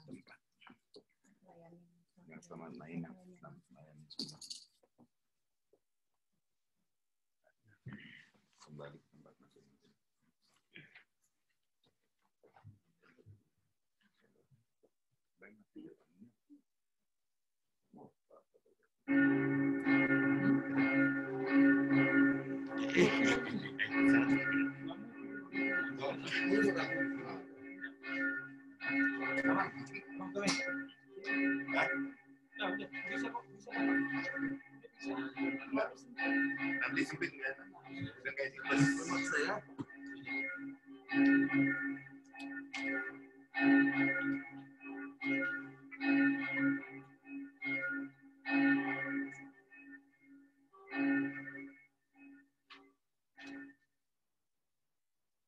tempat. Yang selamat melayani semua. Kembali ke tempat masing-masing. Nanti sempit kelihatan. Bisa kayak siklus saya.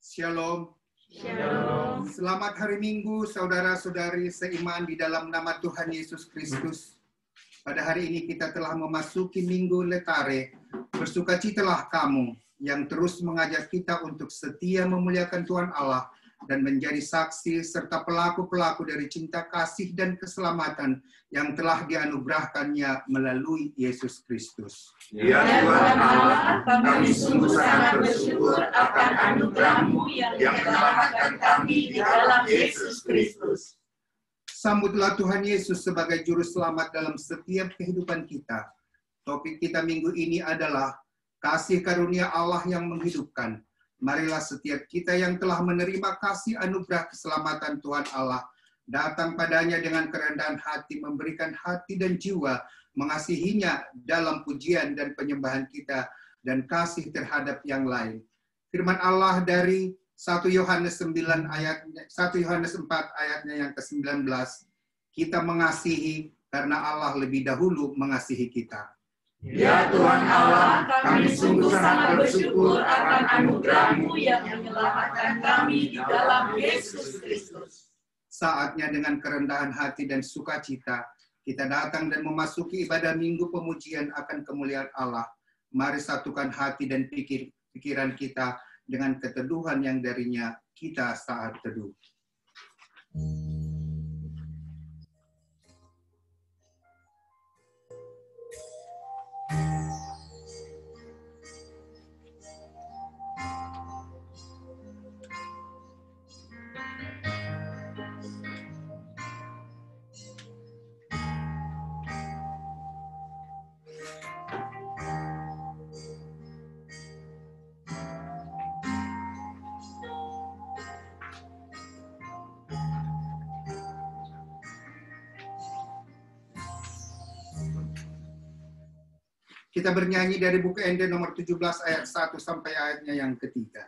Shalom. Shalom. Selamat hari Minggu, saudara-saudari seiman di dalam nama Tuhan Yesus Kristus. Pada hari ini kita telah memasuki Minggu Letare. Bersukacitalah kamu yang terus mengajak kita untuk setia memuliakan Tuhan Allah dan menjadi saksi serta pelaku-pelaku dari cinta kasih dan keselamatan yang telah dianugerahkannya melalui Yesus Kristus. Ya Tuhan Allah, kami sungguh sangat bersyukur akan anugerah-Mu yang menyelamatkan kami di dalam Yesus Kristus. Sambutlah Tuhan Yesus sebagai juru selamat dalam setiap kehidupan kita. Topik kita minggu ini adalah kasih karunia Allah yang menghidupkan. Marilah setiap kita yang telah menerima kasih anugerah keselamatan Tuhan Allah, datang padanya dengan kerendahan hati, memberikan hati dan jiwa, mengasihinya dalam pujian dan penyembahan kita, dan kasih terhadap yang lain. Firman Allah dari 1 Yohanes 4 ayatnya yang ke-19, kita mengasihi karena Allah lebih dahulu mengasihi kita. Ya Tuhan Allah, kami sungguh sangat bersyukur akan anugerah-Mu yang menyelamatkan kami di dalam Yesus Kristus. Saatnya dengan kerendahan hati dan sukacita, kita datang dan memasuki ibadah minggu pemujian akan kemuliaan Allah. Mari satukan hati dan pikiran kita dengan keteduhan yang darinya kita saat teduh. Kita bernyanyi dari buku Ende nomor 17 ayat 1 sampai ayatnya yang ketiga.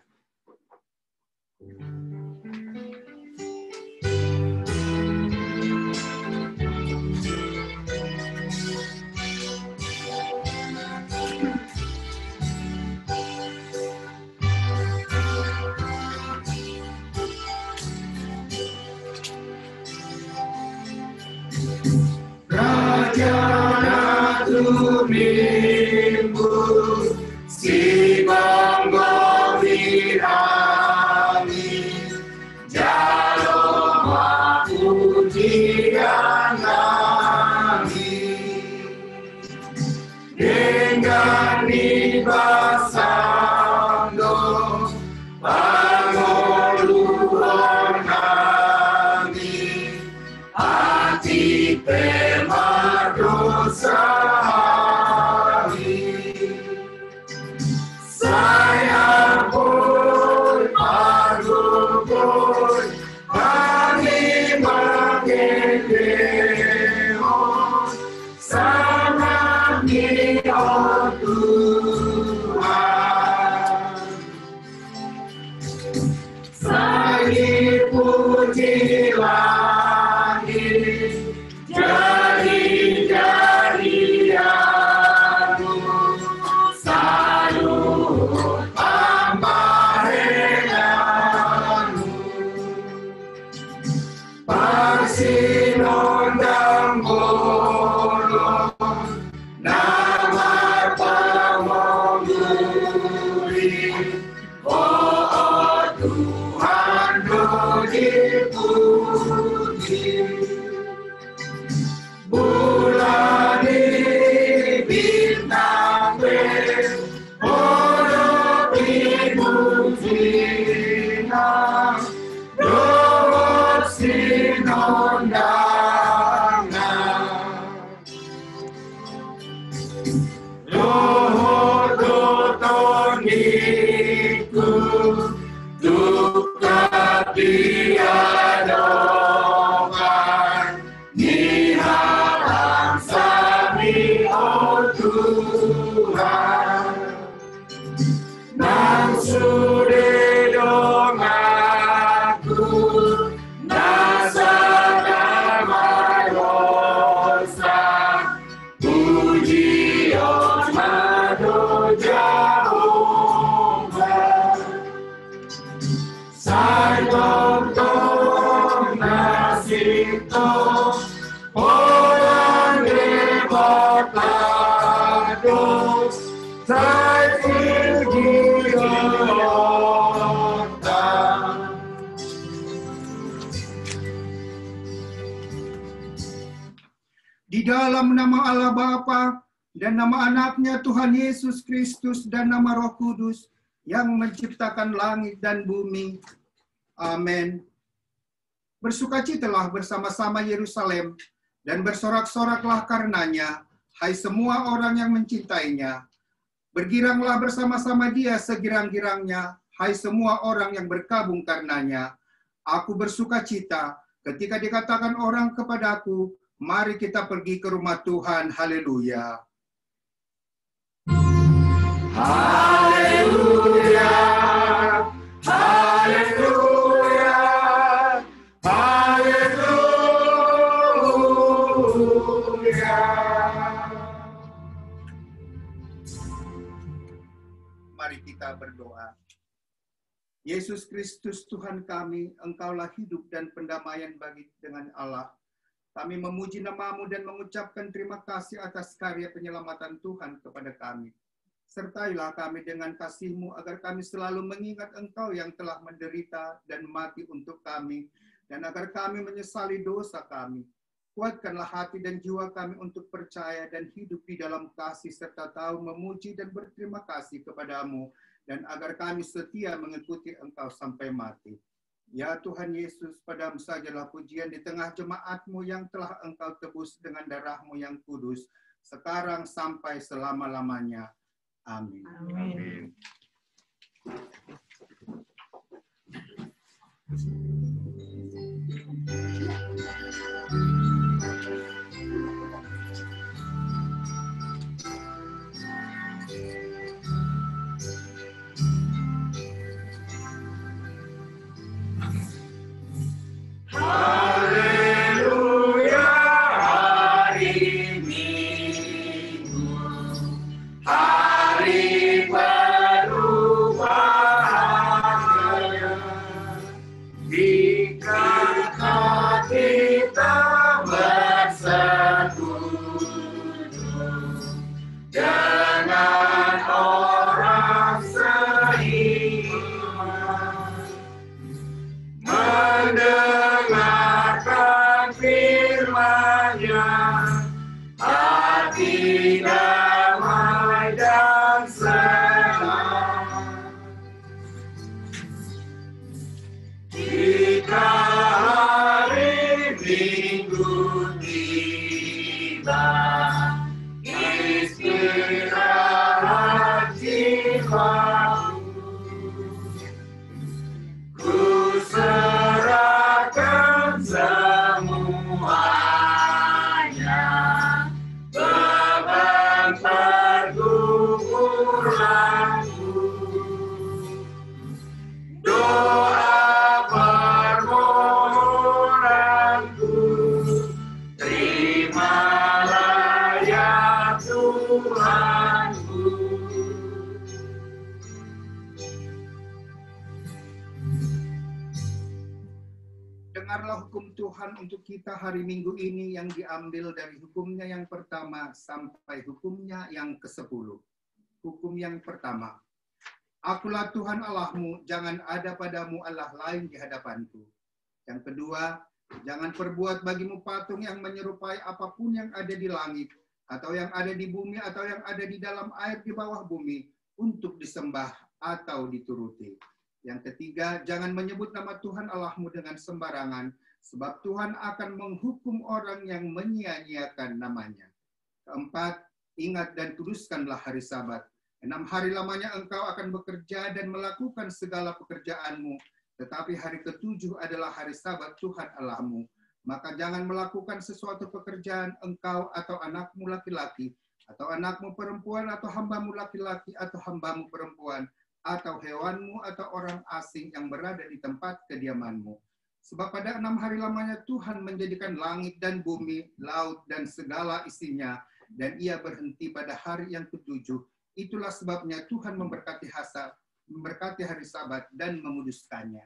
Minggu si bonggong wirami jalur pujian kami dengan ibasando pangoluan kami hati pemadosa. Tuhan, kau dipuji. orang deportados, saya Di dalam nama Allah Bapa dan nama anaknya Tuhan Yesus Kristus dan nama Roh Kudus yang menciptakan langit dan bumi. Amin. Bersukacitalah bersama-sama Yerusalem dan bersorak-soraklah karenanya, hai semua orang yang mencintainya. Bergiranglah bersama-sama dia segirang-girangnya, hai semua orang yang berkabung karenanya. Aku bersukacita ketika dikatakan orang kepadaku, mari kita pergi ke rumah Tuhan. Haleluya. Haleluya, haleluya, haleluya. Mari kita berdoa. Yesus Kristus Tuhan kami, Engkaulah hidup dan pendamaian bagi dengan Allah. Kami memuji nama-Mu dan mengucapkan terima kasih atas karya penyelamatan Tuhan kepada kami. Sertailah kami dengan kasih-Mu agar kami selalu mengingat Engkau yang telah menderita dan mati untuk kami, dan agar kami menyesali dosa kami. Kuatkanlah hati dan jiwa kami untuk percaya dan hidup di dalam kasih serta tahu memuji dan berterima kasih kepada-Mu, dan agar kami setia mengikuti Engkau sampai mati. Ya Tuhan Yesus, padamu sajalah pujian di tengah jemaat-Mu yang telah Engkau tebus dengan darah-Mu yang kudus, sekarang sampai selama-lamanya. Amin. Amin. Haleluya, hari Minggu, hari perubahan, jika kita bersekutu dengan orang seiman, mendengarkan firman-Nya, hati damai dan senang. Jika hari Minggu tiba, istirahat jiwaku, ku serahkan semuanya, beban pergumulanku. Doa permohonanku, terimalah ya Tuhanku. Dengarlah hukum Tuhan untuk kita hari Minggu ini yang diambil dari hukumnya yang pertama sampai hukumnya yang ke-10. Hukum yang pertama. Akulah Tuhan Allahmu, jangan ada padamu Allah lain di hadapanku. Yang kedua, jangan perbuat bagimu patung yang menyerupai apapun yang ada di langit, atau yang ada di bumi, atau yang ada di dalam air di bawah bumi, untuk disembah atau dituruti. Yang ketiga, jangan menyebut nama Tuhan Allahmu dengan sembarangan, sebab Tuhan akan menghukum orang yang menyia-nyiakan namanya. Keempat, ingat dan kuduskanlah hari Sabat. 6 hari lamanya engkau akan bekerja dan melakukan segala pekerjaanmu, tetapi hari ke-7 adalah hari Sabat Tuhan Allahmu. Maka jangan melakukan sesuatu pekerjaan engkau atau anakmu laki-laki, atau anakmu perempuan, atau hambamu laki-laki, atau hambamu perempuan, atau hewanmu, atau orang asing yang berada di tempat kediamanmu. Sebab pada 6 hari lamanya Tuhan menjadikan langit dan bumi, laut dan segala isinya, dan ia berhenti pada hari yang ke-7. Itulah sebabnya Tuhan memberkati hari Sabat dan menguduskannya.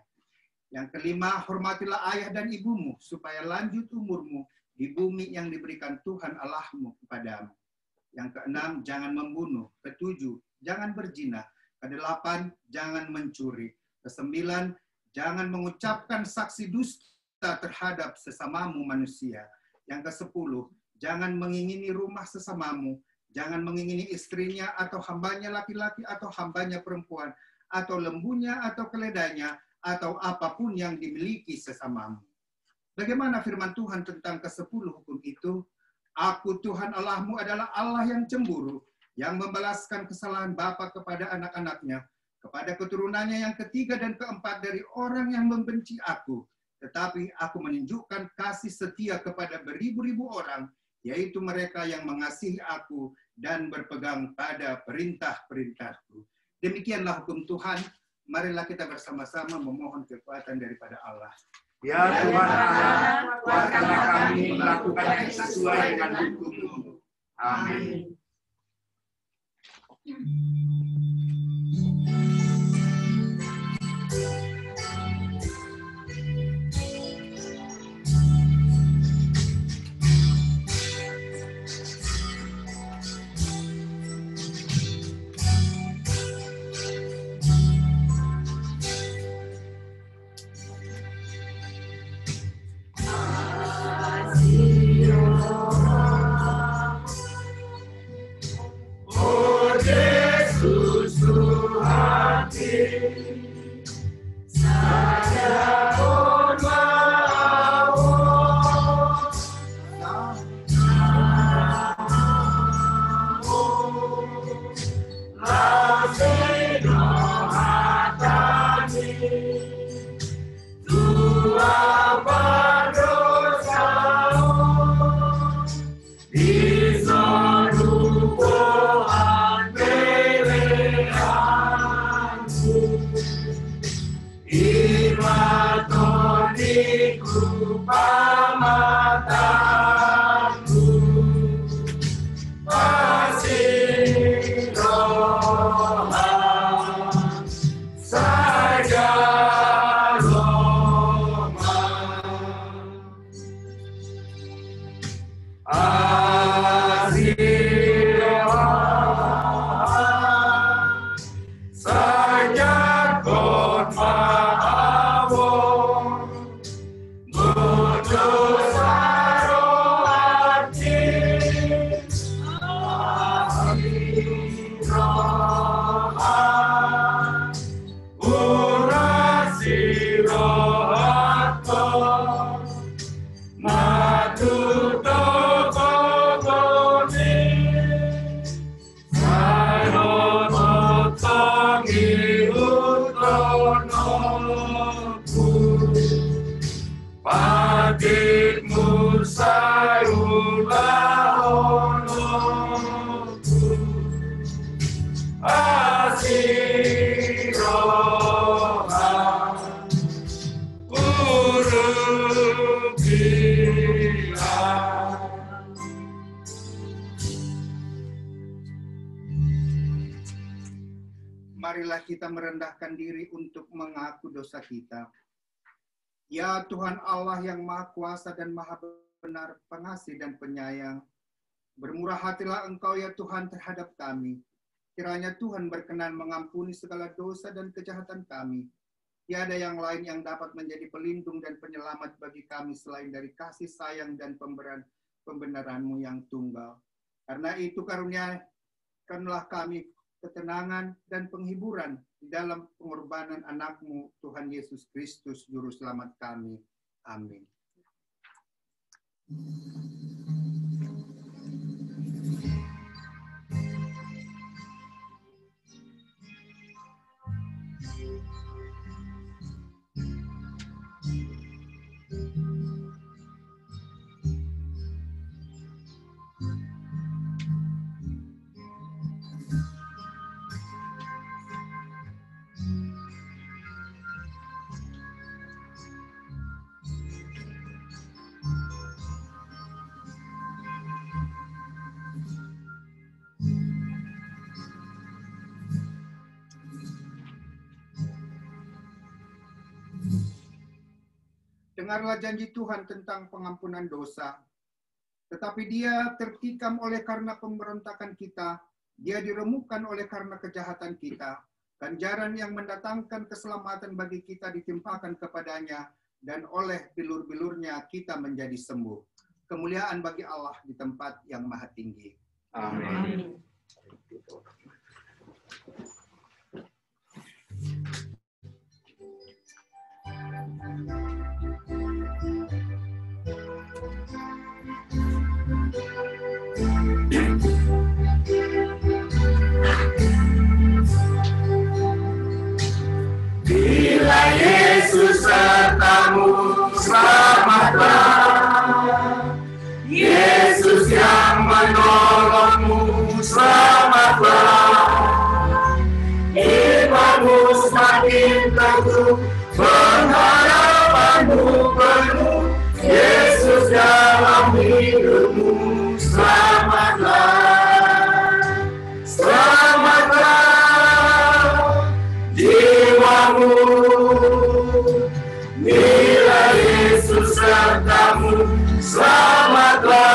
Yang kelima, hormatilah ayah dan ibumu, supaya lanjut umurmu di bumi yang diberikan Tuhan Allahmu kepadamu. Yang keenam, jangan membunuh. Ketujuh, jangan berzina. Kedelapan, jangan mencuri. Kesembilan, jangan mengucapkan saksi dusta terhadap sesamamu manusia. Yang kesepuluh, jangan mengingini rumah sesamamu. Jangan mengingini istrinya atau hambanya laki-laki atau hambanya perempuan, atau lembunya atau keledainya, atau apapun yang dimiliki sesamamu. Bagaimana firman Tuhan tentang ke-10 hukum itu? Aku Tuhan Allahmu adalah Allah yang cemburu, yang membalaskan kesalahan bapa kepada anak-anaknya, kepada keturunannya yang ketiga dan keempat dari orang yang membenci aku. Tetapi aku menunjukkan kasih setia kepada beribu-ribu orang, yaitu mereka yang mengasihi aku dan berpegang pada perintah-perintahku. Demikianlah hukum Tuhan. Marilah kita bersama-sama memohon kekuatan daripada Allah. Ya Tuhan Allah, kuatkanlah kami melakukan sesuai dengan hukum-Mu. Amin. Marilah kita merendahkan diri untuk mengaku dosa kita. Ya Tuhan Allah yang Maha Kuasa dan Maha Benar, pengasih dan penyayang, bermurah hatilah Engkau ya Tuhan terhadap kami. Kiranya Tuhan berkenan mengampuni segala dosa dan kejahatan kami. Tiada yang lain yang dapat menjadi pelindung dan penyelamat bagi kami selain dari kasih sayang dan pembenaran-Mu yang tunggal. Karena itu karuniakanlah kami ketenangan dan penghiburan di dalam pengorbanan anak-Mu, Tuhan Yesus Kristus, Juru Selamat kami. Amin. Dengarlah janji Tuhan tentang pengampunan dosa. Tetapi dia tertikam oleh karena pemberontakan kita, dia diremukkan oleh karena kejahatan kita. Ganjaran yang mendatangkan keselamatan bagi kita ditimpakan kepadanya, dan oleh bilur-bilurnya kita menjadi sembuh. Kemuliaan bagi Allah di tempat yang maha tinggi. Amin. Bila Yesus sertamu, selamatlah. Yesus yang menolongmu, selamatlah. Imanmu semakin teguh, pengharapanmu penuh. Yesus dalam hidupmu, selamatlah. Selamatlah jiwamu. Bila Yesus sertamu, selamatlah.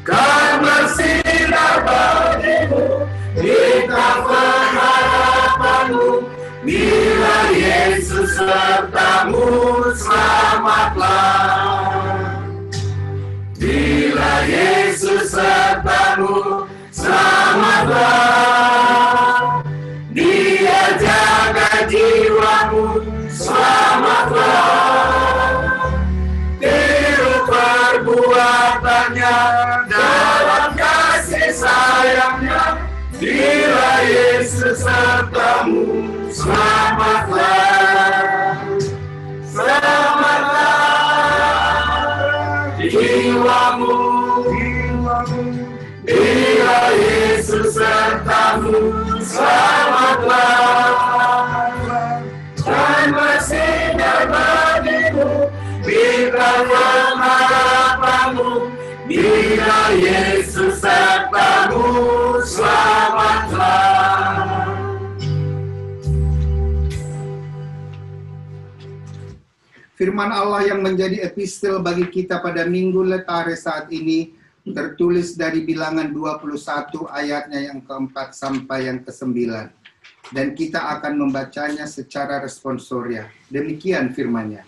Kan bersinar bagimu, bintang pengharapanmu. Bila Yesus sertamu, selamatlah. Bila Yesus sertamu, selamatlah. Dia jaga jiwamu, selamatlah. Tiru perbuatannya dalam kasih sayangnya. Bila Yesus sertamu, selamatlah. Selamatlah jiwamu. Bila Yesus sertamu, selamatlah. Dan bersinar bagimu, bintang pengharapanmu. Bila Yesus sertamu, selamatlah. Firman Allah yang menjadi epistel bagi kita pada Minggu Letare saat ini tertulis dari Bilangan 21 ayatnya yang keempat sampai yang ke-9. Dan kita akan membacanya secara responsoria. Demikian firman-Nya.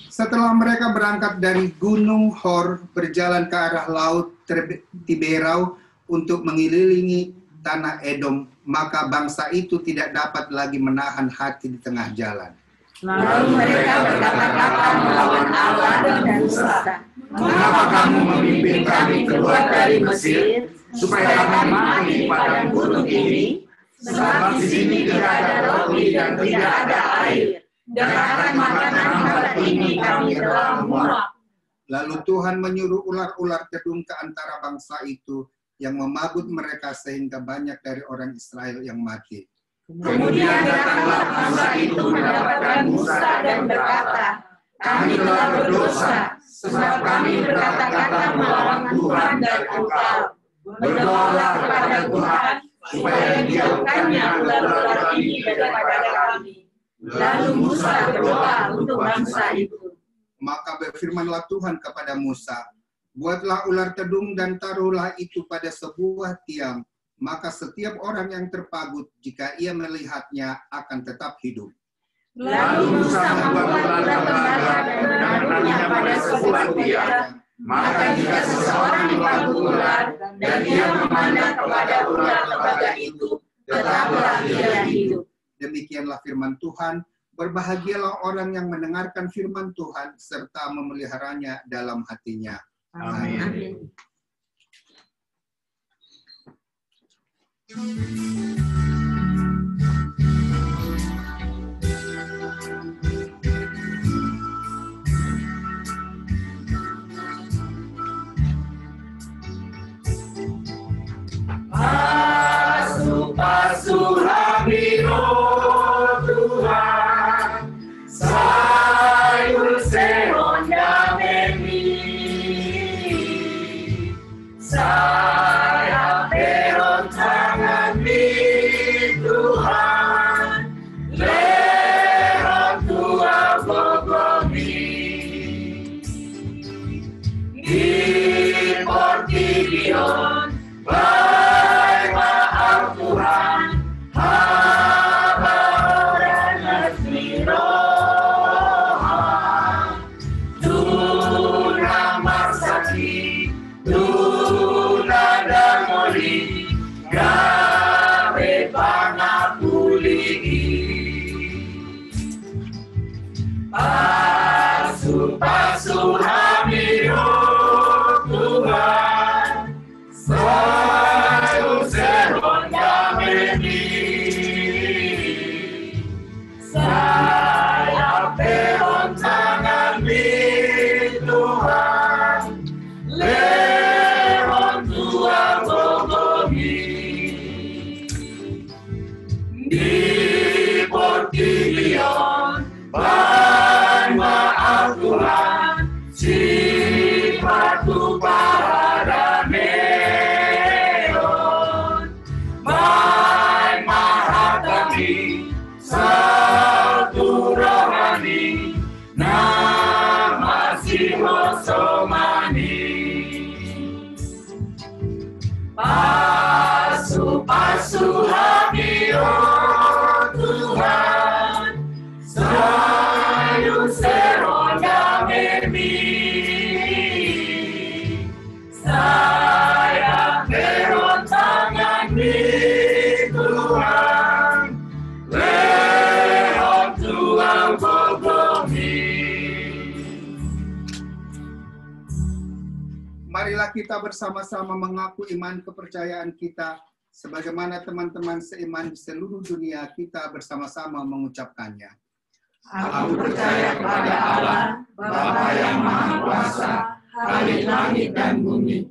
Setelah mereka berangkat dari Gunung Hor, berjalan ke arah Laut Tiberau untuk mengelilingi tanah Edom, maka bangsa itu tidak dapat lagi menahan hati di tengah jalan. Lalu mereka berkata-kata melawan Allah dan Musa. Mengapa kamu memimpin kami keluar dari Mesir, supaya kami mati di padang gunung ini? Sebab di sini tidak ada roti dan tidak ada air, dan akan makanan abad ini kami telah muak. Lalu Tuhan menyuruh ular-ular tedung ke antara bangsa itu yang memabut mereka sehingga banyak dari orang Israel yang mati. Kemudian datanglah bangsa itu mendapatkan Musa dan berkata, kami telah berdosa, sebab kami berkata-kata melawan Tuhan dan Engkau. Berdoalah kepada Tuhan, supaya dijauhkannya ular-ular ini daripada kami. Lalu Musa berdoa untuk bangsa itu. Maka berfirmanlah Tuhan kepada Musa, buatlah ular tedung dan taruhlah itu pada sebuah tiang. Maka setiap orang yang terpagut, jika ia melihatnya, akan tetap hidup. Lalu Musa membuat ular tembaga dan menaruhnya pada sebuah tiang. Maka jika seseorang dipagut ular, dan dia memandang kepada ular tembaga itu, tetaplah dia hidup. Demikianlah firman Tuhan. Berbahagialah orang yang mendengarkan firman Tuhan, serta memeliharanya dalam hatinya. Amin. Asuh kami, oh Tuhan, sayur sehon dameni, saya peron tangan di Tuhan, leron tua bogo Portilion, baik maaf Tuhan, hamba orang Rohan, Tuna Marsaki, Tuna Damoli, gawe pangapuli, pasu-pasu hamio Tuhan, sayur serong kami, saya peon tangan di Tuhan, lewat Tuhan bogomi, di Portilion, baik maaf Tuhan, sifat-Ku pada neon, baik maaf kami, satu rohani, nama si Hosomani. Pasu-pasu hamio Tuhan, sayur serong kami, saya peron tangan di Tuhan, lewat Tuhan bogomi. Marilah kita bersama-sama mengaku iman kepercayaan kita, sebagaimana teman-teman seiman di seluruh dunia kita bersama-sama mengucapkannya. Aku percaya kepada Allah, Bapa yang Maha Kuasa, Khalik langit dan bumi.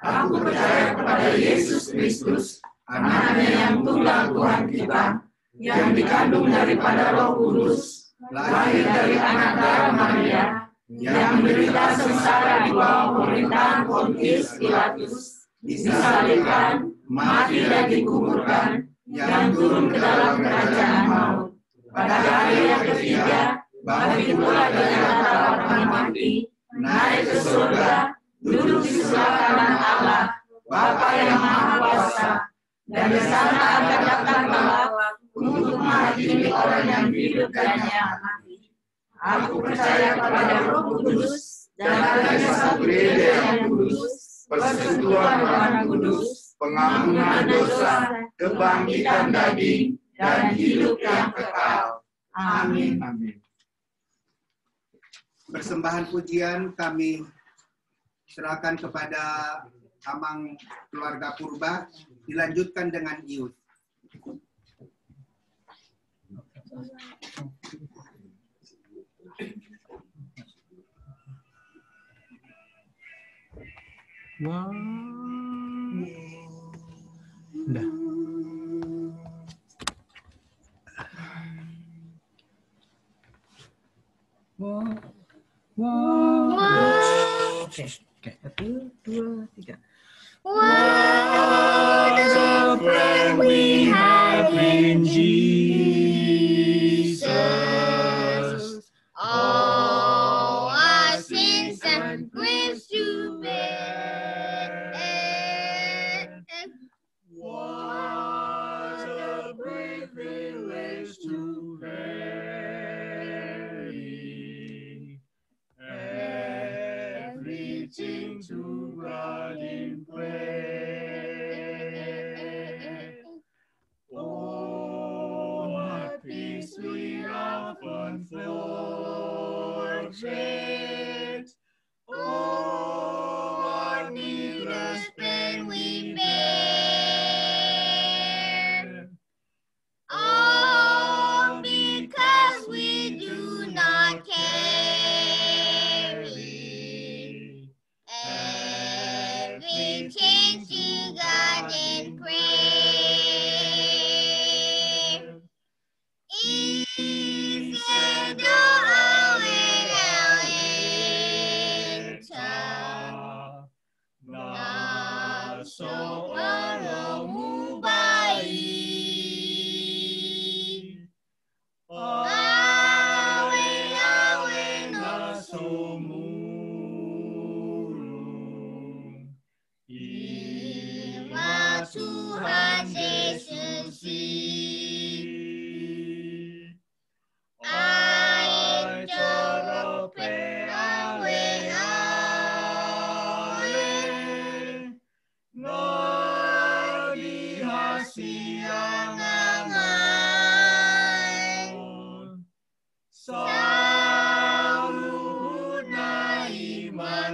Aku percaya kepada Yesus Kristus, Anaknya yang tunggal Tuhan kita, yang dikandung daripada Roh Kudus, lahir dari anak darah Maria, yang menderita sengsara di bawah pemerintahan Pontius Pilatus, disalibkan, mati dan dikuburkan, yang turun ke dalam kerajaan maut. Pada hari yang ketiga, bangkit pula dari antara orang mati, naik ke surga, duduk di sebelah kanan Allah, Bapa yang Maha Kuasa, dan di sana akan datang kelak untuk menghakimi orang yang hidup dan yang mati. Aku percaya kepada Roh Kudus dan adanya satu gereja yang kudus, persekutuan Roh Kudus, pengampunan dosa, kebangkitan daging, dan hidup yang kekal. Amin. Amin. Persembahan pujian kami serahkan kepada Amang keluarga Purba, dilanjutkan dengan Iut. Wow. Udah. Wow. Wow. Oke. 1, 2, 3. What a friend we have in Jesus. All our sins and griefs to bear. What a privilege to carry everything to God in prayer. Oh, what peace we often forget. Oh, what needless pain we bear. All because we do not carry everything to God in prayer. Instead of seorang baik. Awe-awe nasomurung.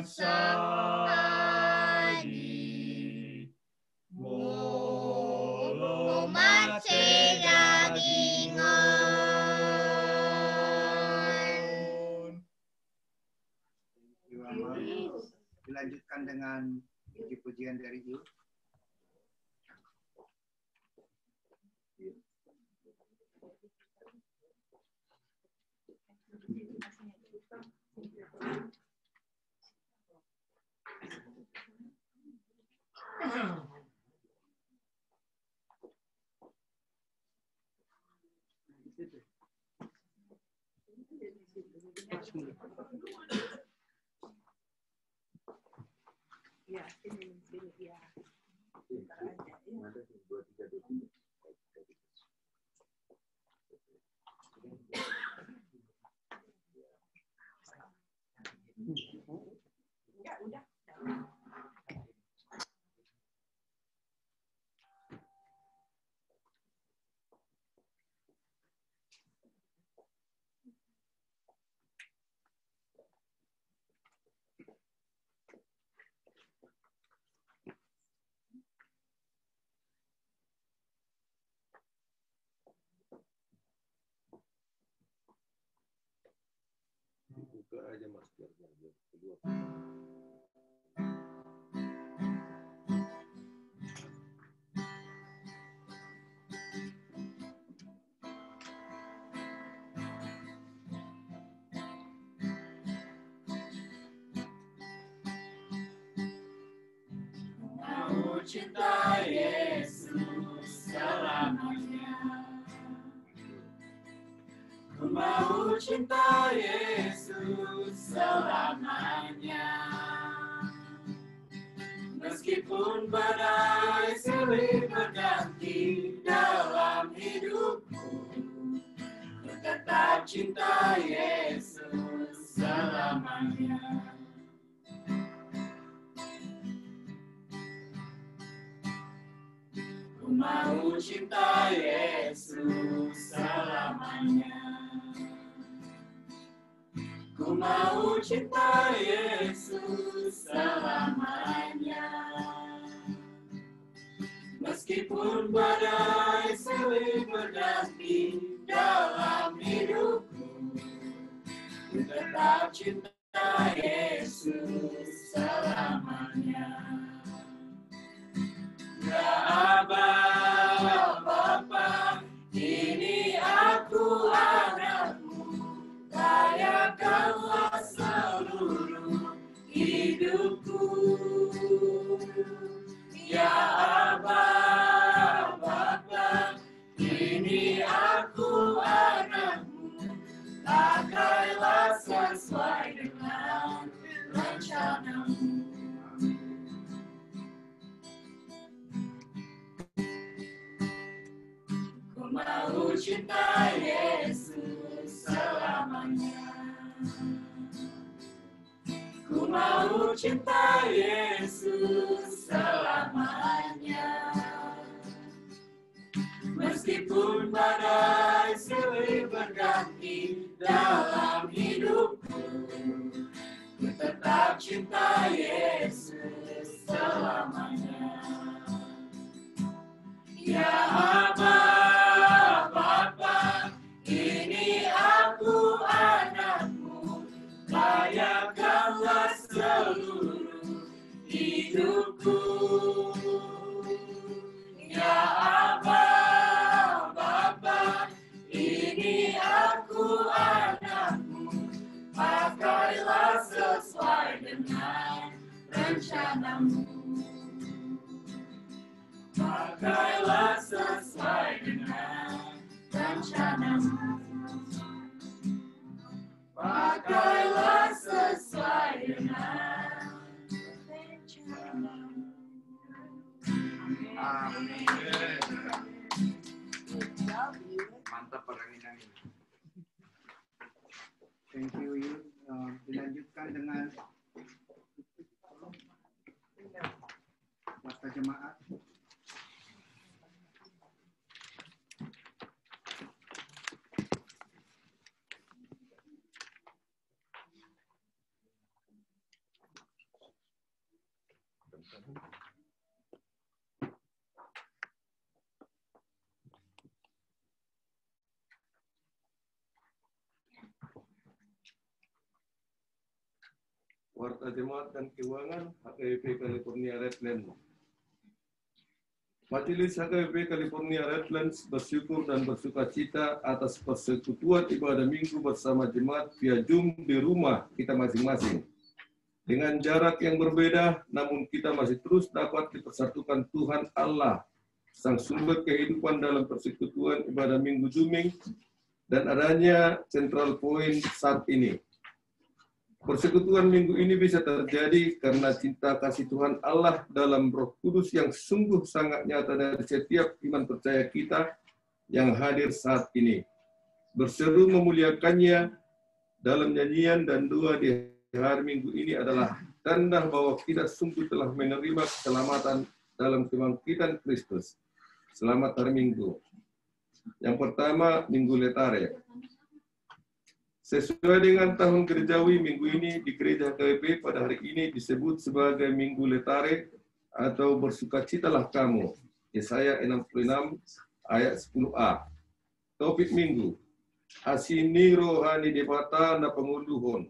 sani umat sedagingan. Dilanjutkan dengan puji-pujian dari Yud. Ya, sini ya. Ya, udah. Buka aja maskernya. Mau cinta Yesus selamanya. Ku mau cinta Yesus selamanya. Meskipun badai silih berganti dalam hidupku, ku tetap cinta Yesus selamanya. Ku mau cinta Yesus selamanya. Ku mau cinta Yesus selamanya. Meskipun badai silih berganti dalam hidupku, ku tetap cinta Yesus selamanya. Ya Aba, Bapa, ini aku anakmu, layakanlah seluruh hidupku. Ya Aba, Bapa, ini aku anakmu, pakailah sesuai dengan rencanamu. Ku mau cinta Yesus selamanya. Ku mau cinta Yesus selamanya. Meskipun badai silih berganti dalam hidupku, ku tetap cinta Yesus selamanya. Ya Aba, Bapa, ini aku anakmu, layakanlah seluruh hidupku. Ya Aba, Bapa, ini aku anakmu, pakailah sesuai dengan rencanamu. Pakailah sesuai dengan rencanamu. Pakailah sesuai dengan rencanamu. Amin. Mantap perangin ini. Thank you, Yud. Dilanjutkan dengan warta jemaat. Warta Jemaat dan Keuangan HKBP California Redlands. Majelis HKBP California Redlands bersyukur dan bersukacita atas persekutuan ibadah minggu bersama jemaat via Zoom di rumah kita masing-masing. Dengan jarak yang berbeda, namun kita masih terus dapat dipersatukan Tuhan Allah, Sang Sumber kehidupan dalam persekutuan ibadah minggu Zooming dan adanya Central Point saat ini. Persekutuan minggu ini bisa terjadi karena cinta kasih Tuhan Allah dalam Roh Kudus yang sungguh sangat nyata dari setiap iman percaya kita yang hadir saat ini. Berseru memuliakannya dalam nyanyian dan doa di hari Minggu ini adalah tanda bahwa kita sungguh telah menerima keselamatan dalam kebangkitan Kristus. Selamat hari Minggu. Yang pertama, Minggu Letare. Sesuai dengan tahun gerejawi, minggu ini di gereja HKBP pada hari ini disebut sebagai Minggu Letare atau bersukacitalah kamu. Yesaya 66 ayat 10a. Topik minggu, asini rohani debata na penguluhon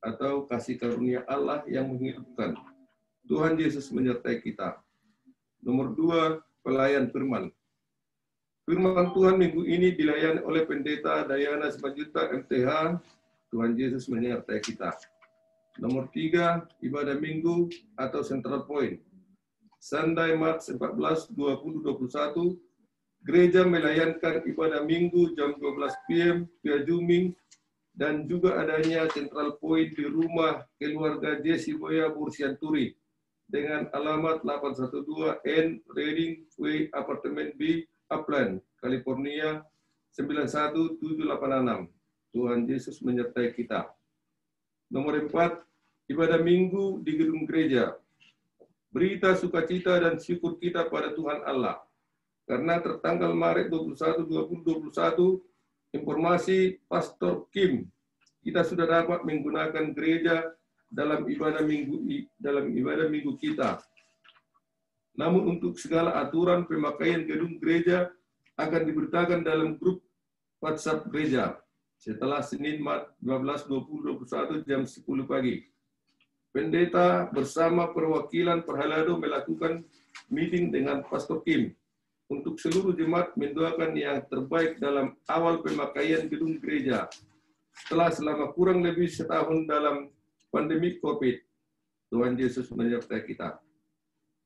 atau kasih karunia Allah yang menghidupkan. Tuhan Yesus menyertai kita. Nomor 2, pelayan firman. Firman Tuhan minggu ini dilayani oleh Pendeta Dayana Simanjuntak MTH. Tuhan Yesus menyertai kita. Nomor 3, ibadah minggu atau Central Point. Sunday, Maret 14, 2021, gereja melayankan ibadah minggu jam 12 PM via Zooming dan juga adanya Central Point di rumah keluarga Jesse Boya Bursianturi dengan alamat 812 N Reading Way Apartemen B, Upland, California 91786. Tuhan Yesus menyertai kita. Nomor 4, ibadah minggu di gedung gereja. Berita sukacita dan syukur kita pada Tuhan Allah. Karena tertanggal Maret 21, 2021, informasi Pastor Kim, kita sudah dapat menggunakan gereja dalam ibadah minggu kita. Namun untuk segala aturan pemakaian gedung gereja akan diberitakan dalam grup WhatsApp gereja setelah Senin Maret 12, 2021 jam 10 pagi. Pendeta bersama perwakilan Perhalado melakukan meeting dengan Pastor Kim untuk seluruh jemaat mendoakan yang terbaik dalam awal pemakaian gedung gereja setelah selama kurang lebih setahun dalam pandemi COVID. Tuhan Yesus menyertai kita.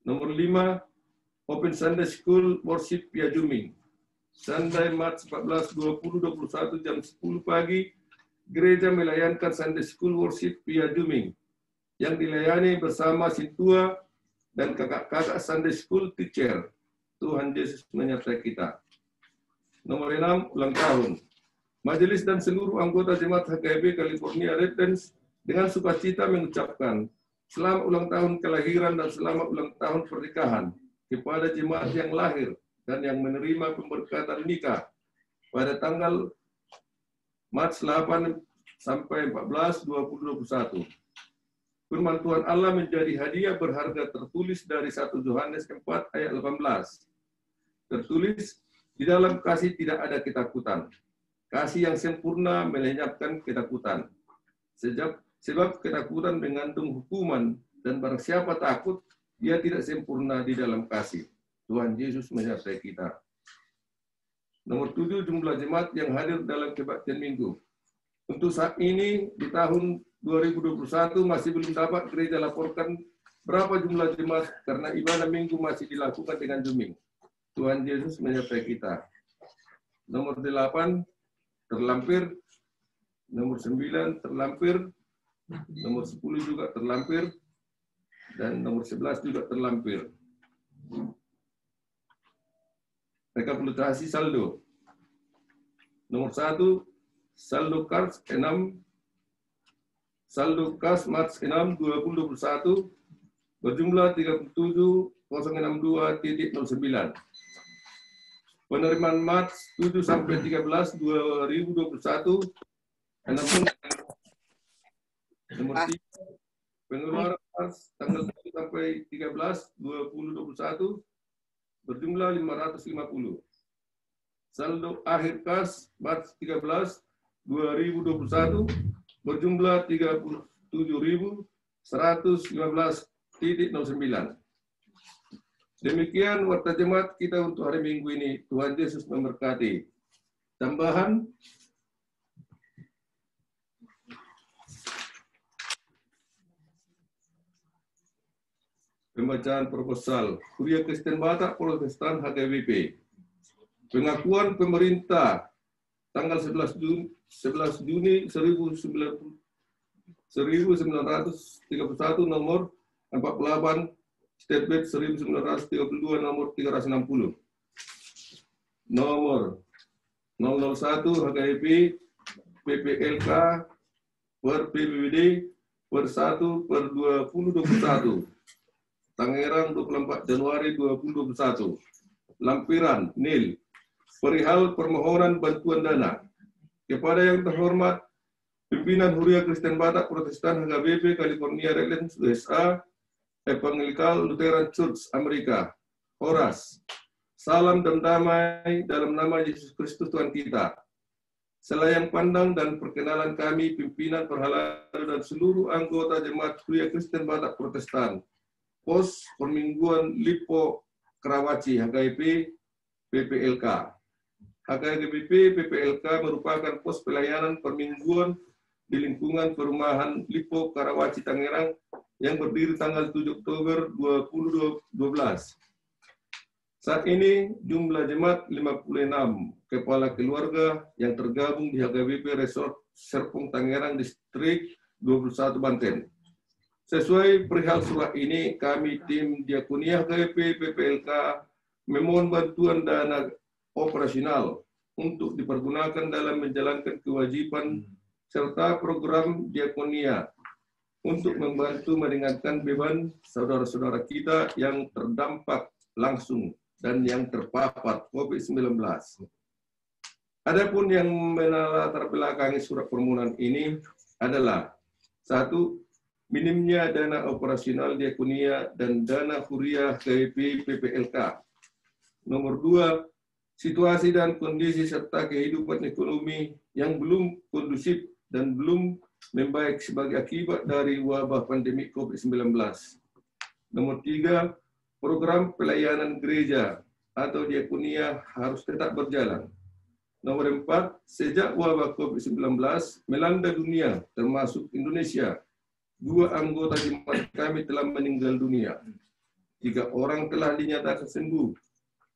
Nomor 5, Open Sunday School Worship via Zooming. Sunday, Maret 14, 2021 jam 10 pagi, gereja melayankan Sunday School Worship via Zooming yang dilayani bersama Sintua dan kakak-kakak Sunday School Teacher. Tuhan Yesus menyertai kita. Nomor 6, ulang tahun. Majelis dan seluruh anggota jemaat HKBP California Redlands dengan sukacita mengucapkan selamat ulang tahun kelahiran dan selamat ulang tahun pernikahan kepada jemaat yang lahir dan yang menerima pemberkatan nikah pada tanggal Maret 8 sampai 14, 2021. Firman Tuhan Allah menjadi hadiah berharga tertulis dari 1 Yohanes 4 ayat 18. Tertulis, di dalam kasih tidak ada ketakutan. Kasih yang sempurna melenyapkan ketakutan. Sebab ketakutan mengandung hukuman, dan barang siapa takut, dia tidak sempurna di dalam kasih. Tuhan Yesus menyertai kita. Nomor 7, jumlah jemaat yang hadir dalam kebaktian minggu. Untuk saat ini, di tahun 2021 masih belum dapat gereja laporkan berapa jumlah jemaat karena ibadah minggu masih dilakukan dengan Zooming. Tuhan Yesus menyertai kita. Nomor 8, terlampir. Nomor 9, terlampir. Nomor 10 juga terlampir. Dan nomor 11 juga terlampir. Rekapitulasi saldo. Nomor 1, saldo kas 6. Saldo kas Maret 6 2021 berjumlah 37.062.09. Penerimaan Maret 7 sampai 13 2021. Nomor 3, pengeluaran kas tanggal 1 sampai sampai 13 2021 berjumlah 550. Saldo akhir kas Maret 13 2021 berjumlah 37.115.09. Demikian warta jemaat kita untuk hari Minggu ini. Tuhan Yesus memberkati. Tambahan pembacaan proposal Kuria Kristen Batak Protestan HKBP. Pengakuan pemerintah tanggal 11 Juni 1931 nomor 48 Statement 1932 nomor 360. Nomor 001 HKIP PPLK per PBBD per 1 per 2021. Tangerang 24 Januari 2021. Lampiran NIL. Perihal permohonan bantuan dana. Kepada yang terhormat Pimpinan Huria Kristen Batak Protestan HKBP California Redlands USA, Evangelical Lutheran Church Amerika, Horas, salam dan damai dalam nama Yesus Kristus Tuhan kita. Selayang pandang dan perkenalan kami pimpinan perhaladu dan seluruh anggota jemaat Huria Kristen Batak Protestan, Pos Permingguan Lipo Karawaci HKIP PPLK. HKBP PPLK merupakan pos pelayanan permingguan di lingkungan perumahan Lipo Karawaci Tangerang yang berdiri tanggal 7 Oktober 2012. Saat ini jumlah jemaat 56 kepala keluarga yang tergabung di HKBP Resort Serpong Tangerang Distrik 21 Banten. Sesuai perihal surat ini, kami tim Diakonia HKBP PPLK memohon bantuan dana operasional untuk dipergunakan dalam menjalankan kewajiban serta program diakonia untuk membantu meringankan beban saudara-saudara kita yang terdampak langsung dan yang terpapar COVID-19. Adapun yang melatar belakangi surat permohonan ini adalah: 1. Minimnya dana operasional diakonia dan dana Huria HKBP PPLK. Nomor 2. Situasi dan kondisi serta kehidupan ekonomi yang belum kondusif dan belum membaik sebagai akibat dari wabah pandemi COVID-19. Nomor 3, program pelayanan gereja atau diakonia harus tetap berjalan. Nomor 4, sejak wabah COVID-19 melanda dunia, termasuk Indonesia, 2 anggota jemaat kami telah meninggal dunia. 3 orang telah dinyatakan sembuh,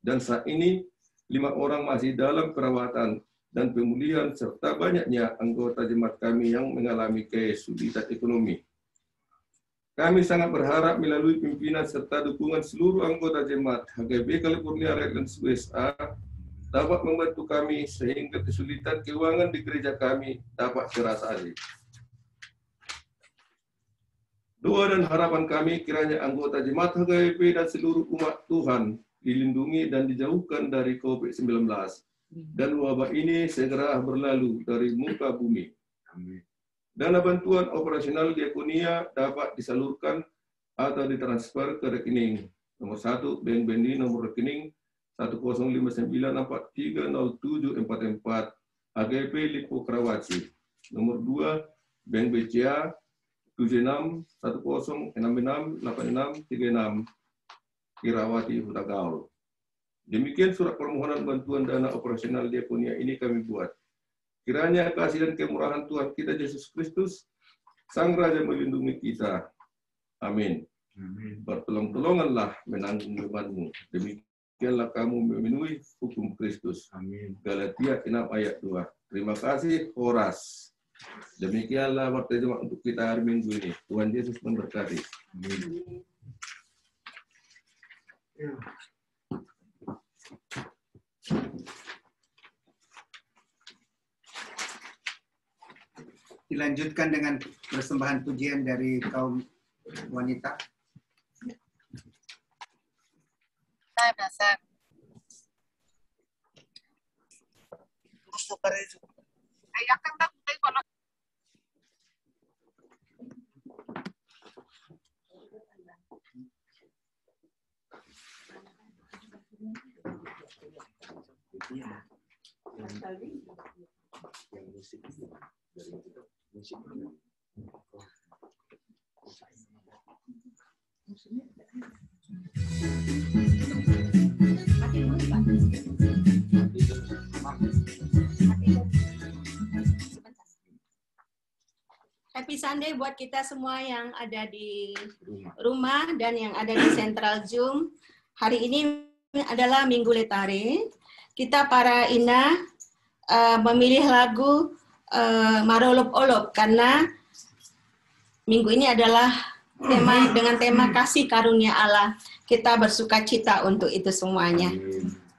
dan saat ini 5 orang masih dalam perawatan dan pemulihan, serta banyaknya anggota jemaat kami yang mengalami kesulitan ekonomi. Kami sangat berharap melalui pimpinan serta dukungan seluruh anggota jemaat HKBP California Redlands USA dapat membantu kami sehingga kesulitan keuangan di gereja kami dapat teratasi. Doa dan harapan kami kiranya anggota jemaat HKBP dan seluruh umat Tuhan dilindungi dan dijauhkan dari COVID-19 dan wabah ini segera berlalu dari muka bumi. Amin. Dana bantuan operasional diakonia dapat disalurkan atau ditransfer ke rekening nomor 1 Bank BNI nomor rekening 10593030744 HKBP Lipo Karawaci. Nomor 2 Bank BCA 7610668636 Kirawati Huta Gaul. Demikian surat permohonan bantuan dana operasional diakonia ini kami buat. Kiranya kasih dan kemurahan Tuhan kita Yesus Kristus, Sang Raja melindungi kita. Amin. Bertolong-tolonganlah menanggung bebanmu. Demikianlah kamu memenuhi hukum Kristus. Amin. Galatia 6 ayat 2. Terima kasih, Horas. Demikianlah pertemuan untuk kita hari Minggu ini. Tuhan Yesus memberkati. Amin. Dilanjutkan dengan persembahan pujian dari kaum wanita. Happy Sunday buat kita semua yang ada di rumah dan yang ada di Central Zoom. Hari ini adalah Minggu Letare. Kita para Ina memilih lagu Marolop-olop karena minggu ini adalah dengan tema kasih karunia Allah. Kita bersuka cita untuk itu semuanya.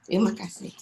Terima kasih.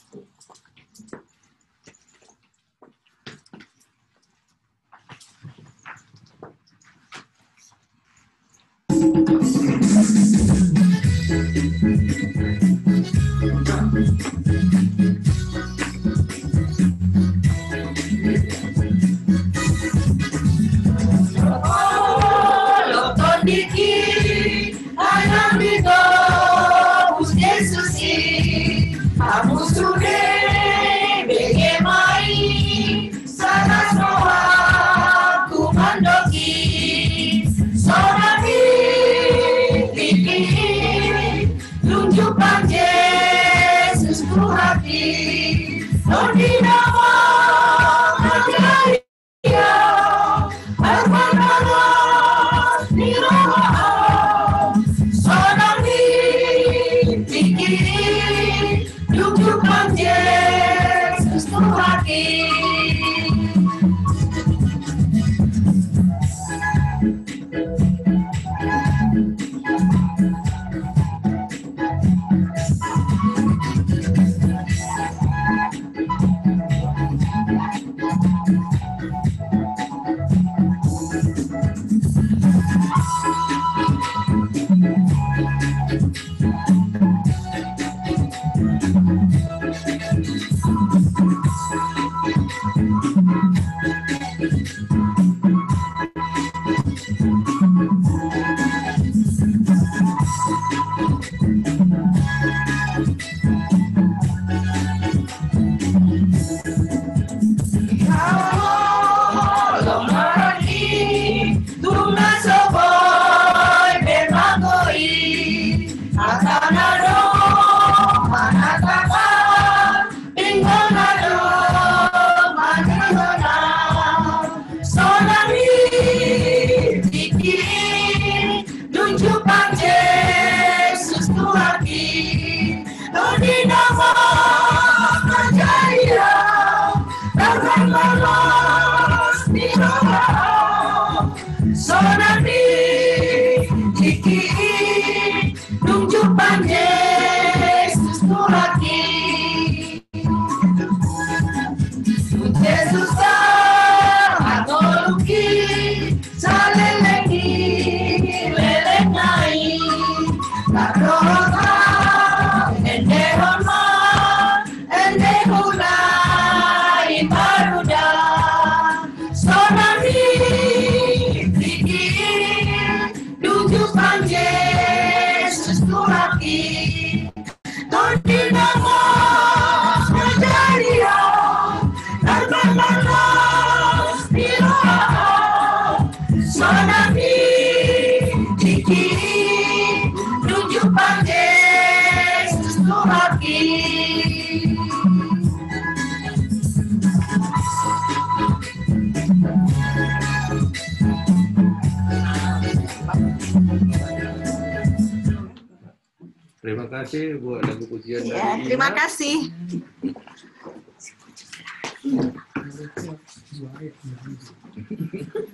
Terima kasih buat lagu pujian Ya, dari terima Ina. kasih.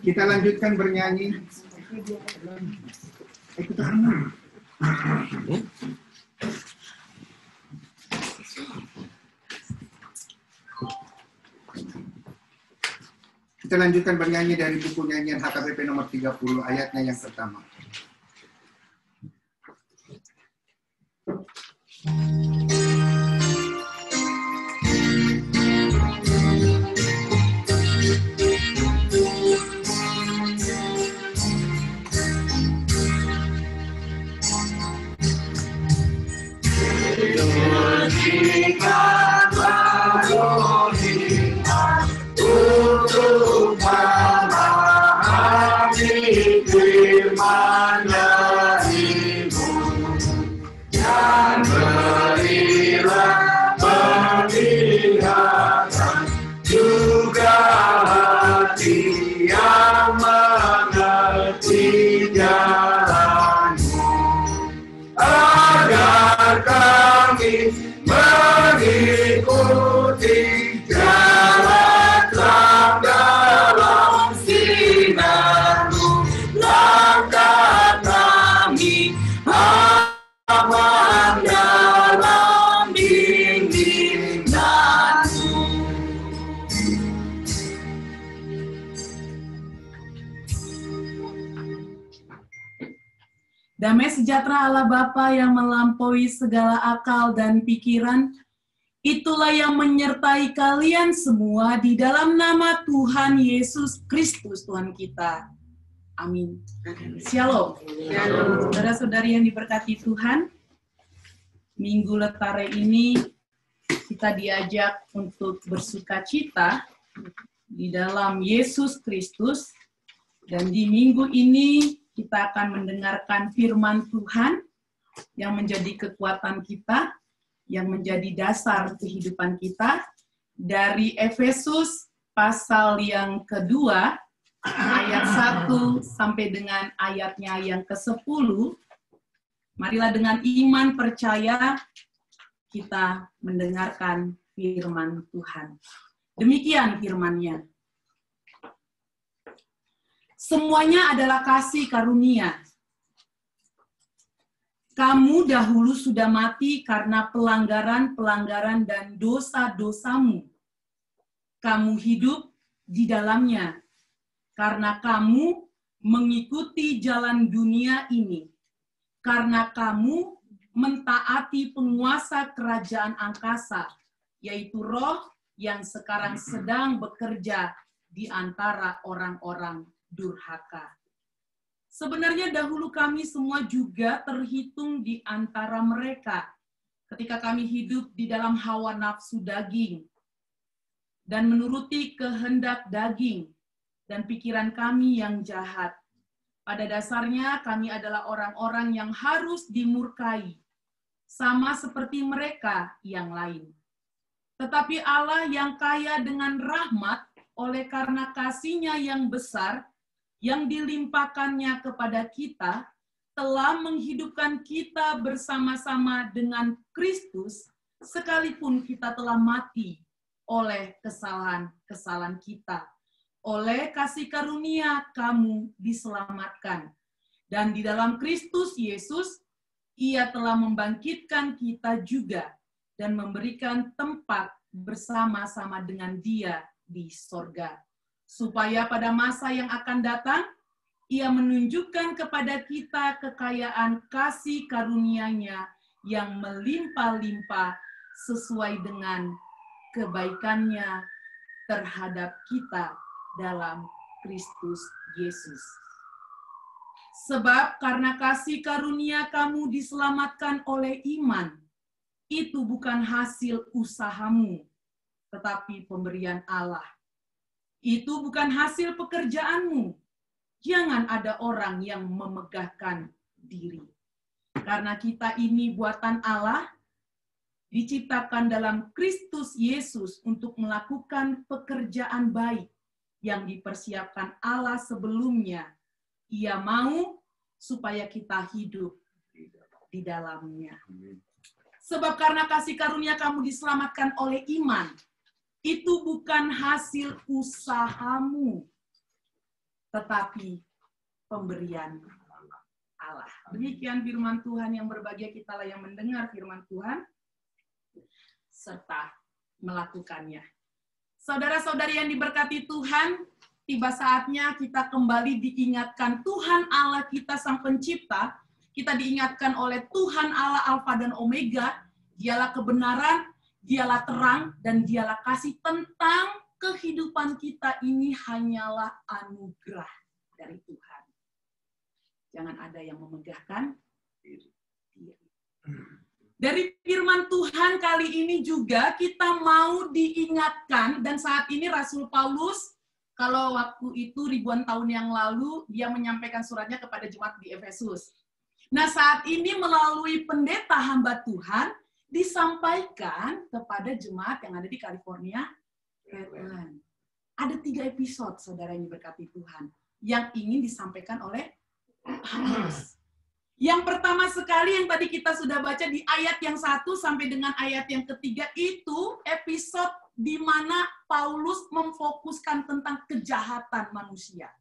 Kita lanjutkan bernyanyi. Kita lanjutkan bernyanyi dari buku nyanyian HKBP nomor 30, ayatnya yang pertama. Jika Damai sejahtera Allah Bapa yang melampaui segala akal dan pikiran, itulah yang menyertai kalian semua di dalam nama Tuhan Yesus Kristus Tuhan kita. Amin. Shalom. Saudara-saudari yang diberkati Tuhan, Minggu Letare ini kita diajak untuk bersukacita di dalam Yesus Kristus, dan di minggu ini kita akan mendengarkan firman Tuhan yang menjadi kekuatan kita, yang menjadi dasar kehidupan kita, dari Efesus pasal yang kedua, ayat 1 sampai dengan ayatnya yang ke-10. Marilah dengan iman percaya kita mendengarkan firman Tuhan. Demikian firman-Nya. Semuanya adalah kasih karunia. Kamu dahulu sudah mati karena pelanggaran-pelanggaran dan dosa-dosamu. Kamu hidup di dalamnya karena kamu mengikuti jalan dunia ini. Karena kamu mentaati penguasa kerajaan angkasa, yaitu roh yang sekarang sedang bekerja di antara orang-orang durhaka. Sebenarnya dahulu kami semua juga terhitung di antara mereka ketika kami hidup di dalam hawa nafsu daging dan menuruti kehendak daging dan pikiran kami yang jahat. Pada dasarnya kami adalah orang-orang yang harus dimurkai, sama seperti mereka yang lain. Tetapi Allah yang kaya dengan rahmat oleh karena kasih-Nya yang besar, yang dilimpahkannya kepada kita, telah menghidupkan kita bersama-sama dengan Kristus, sekalipun kita telah mati oleh kesalahan-kesalahan kita. Oleh kasih karunia kamu diselamatkan. Dan di dalam Kristus Yesus, Ia telah membangkitkan kita juga dan memberikan tempat bersama-sama dengan Dia di sorga. Supaya pada masa yang akan datang, Ia menunjukkan kepada kita kekayaan kasih karunia-Nya yang melimpah-limpah sesuai dengan kebaikan-Nya terhadap kita dalam Kristus Yesus. Sebab karena kasih karunia kamu diselamatkan oleh iman, itu bukan hasil usahamu, tetapi pemberian Allah. Itu bukan hasil pekerjaanmu. Jangan ada orang yang memegahkan diri. Karena kita ini buatan Allah, diciptakan dalam Kristus Yesus untuk melakukan pekerjaan baik yang dipersiapkan Allah sebelumnya. Ia mau supaya kita hidup di dalamnya. Sebab karena kasih karunia kamu diselamatkan oleh iman, itu bukan hasil usahamu, tetapi pemberian Allah. Demikian firman Tuhan. Yang berbahagia kitalah yang mendengar firman Tuhan, serta melakukannya. Saudara-saudari yang diberkati Tuhan, tiba saatnya kita kembali diingatkan Tuhan Allah kita Sang Pencipta. Kita diingatkan oleh Tuhan Allah Alfa dan Omega. Dialah kebenaran, Dialah terang, dan Dialah kasih. Tentang kehidupan kita ini hanyalah anugerah dari Tuhan. Jangan ada yang memegahkan diri. Dari firman Tuhan kali ini juga kita mau diingatkan, dan saat ini Rasul Paulus, kalau waktu itu ribuan tahun yang lalu, dia menyampaikan suratnya kepada jemaat di Efesus. Nah, saat ini melalui pendeta hamba Tuhan, disampaikan kepada jemaat yang ada di California, Redland. Ada 3 episode, saudara yang diberkati Tuhan, yang ingin disampaikan oleh Paulus. Yang pertama sekali yang tadi kita sudah baca di ayat yang 1 sampai dengan ayat yang ketiga, itu episode di mana Paulus memfokuskan tentang kejahatan manusia.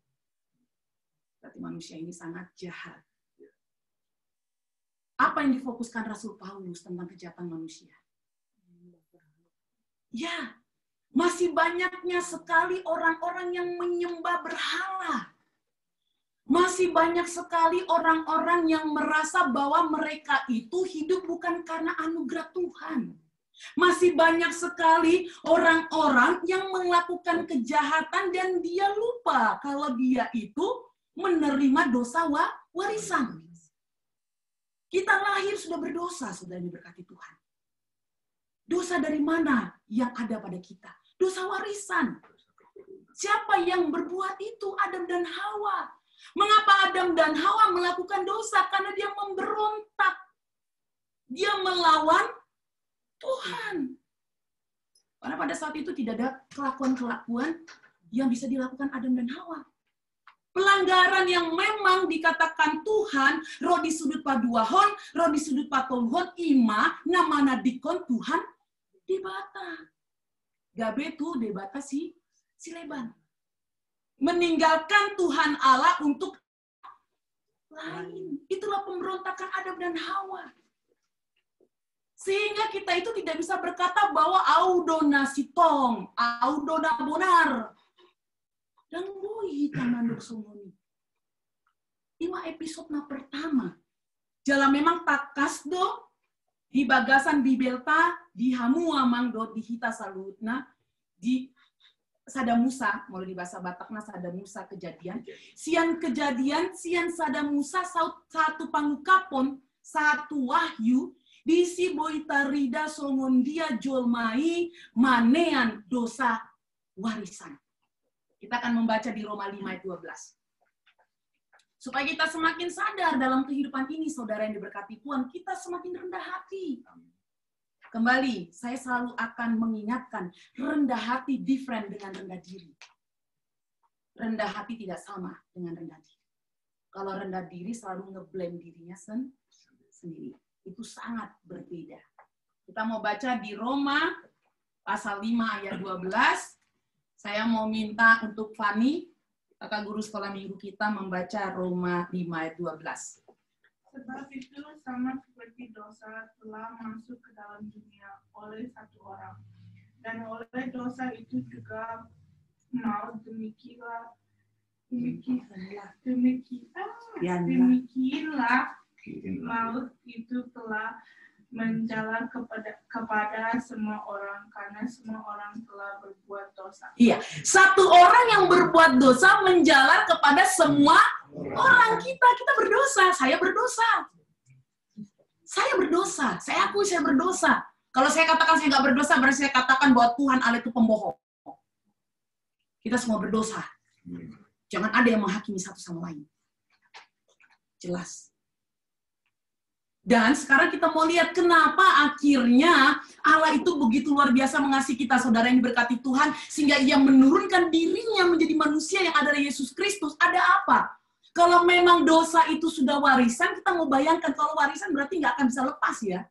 Berarti manusia ini sangat jahat. Apa yang difokuskan Rasul Paulus tentang kejahatan manusia? Ya, masih banyaknya sekali orang-orang yang menyembah berhala. Masih banyak sekali orang-orang yang merasa bahwa mereka itu hidup bukan karena anugerah Tuhan. Masih banyak sekali orang-orang yang melakukan kejahatan dan dia lupa kalau dia itu menerima dosa warisan. Kita lahir sudah berdosa, sudah diberkati Tuhan. Dosa dari mana yang ada pada kita? Dosa warisan. Siapa yang berbuat itu? Adam dan Hawa. Mengapa Adam dan Hawa melakukan dosa? Karena dia memberontak. Dia melawan Tuhan. Karena pada saat itu tidak ada kelakuan-kelakuan yang bisa dilakukan Adam dan Hawa. Pelanggaran yang memang dikatakan Tuhan, roh di sudut paduahon, roh di sudut patolhon, ima, namana dikon Tuhan, dibata. Gabe tu debata si Leban. Meninggalkan Tuhan Allah untuk lain. Itulah pemberontakan Adam dan Hawa. Sehingga kita itu tidak bisa berkata bahwa audona sitong, audona bonar. Dan boi tamanduk sumuni. 5 episode na pertama. Jala memang takas do, di bagasan bibelta, di hamu amang do, di hita salutna, di Sada Musa, mulai di bahasa Batakna Sada Musa kejadian. Sian kejadian, sian Sada Musa, satu pangukapon, satu wahyu, disi boita rida songondia jolmai manean dosa warisan. Kita akan membaca di Roma 5 ayat 12. Supaya kita semakin sadar dalam kehidupan ini, saudara yang diberkati Tuhan, kita semakin rendah hati. Kembali, saya selalu akan mengingatkan, rendah hati different dengan rendah diri. Rendah hati tidak sama dengan rendah diri. Kalau rendah diri selalu nge-blame dirinya sendiri. Itu sangat berbeda. Kita mau baca di Roma pasal 5 ayat 12. Saya mau minta untuk Fani, kakak guru sekolah minggu kita, membaca Roma 5 ayat 12. Sebab itu sama seperti dosa telah masuk ke dalam dunia oleh satu orang. Dan oleh dosa itu juga maut, demikianlah maut itu telah menjalar kepada semua orang, karena semua orang telah berbuat dosa. Iya, satu orang yang berbuat dosa menjalar kepada semua orang. Kita berdosa. Saya berdosa. Saya akui saya berdosa. Kalau saya katakan saya nggak berdosa, berarti saya katakan bahwa Tuhan Allah itu pembohong. Kita semua berdosa. Jangan ada yang menghakimi satu sama lain. Jelas. Dan sekarang kita mau lihat kenapa akhirnya Allah itu begitu luar biasa mengasihi kita, saudara yang diberkati Tuhan, sehingga ia menurunkan dirinya menjadi manusia yang ada dari Yesus Kristus. Ada apa? Kalau memang dosa itu sudah warisan, kita mau bayangkan kalau warisan berarti nggak akan bisa lepas ya.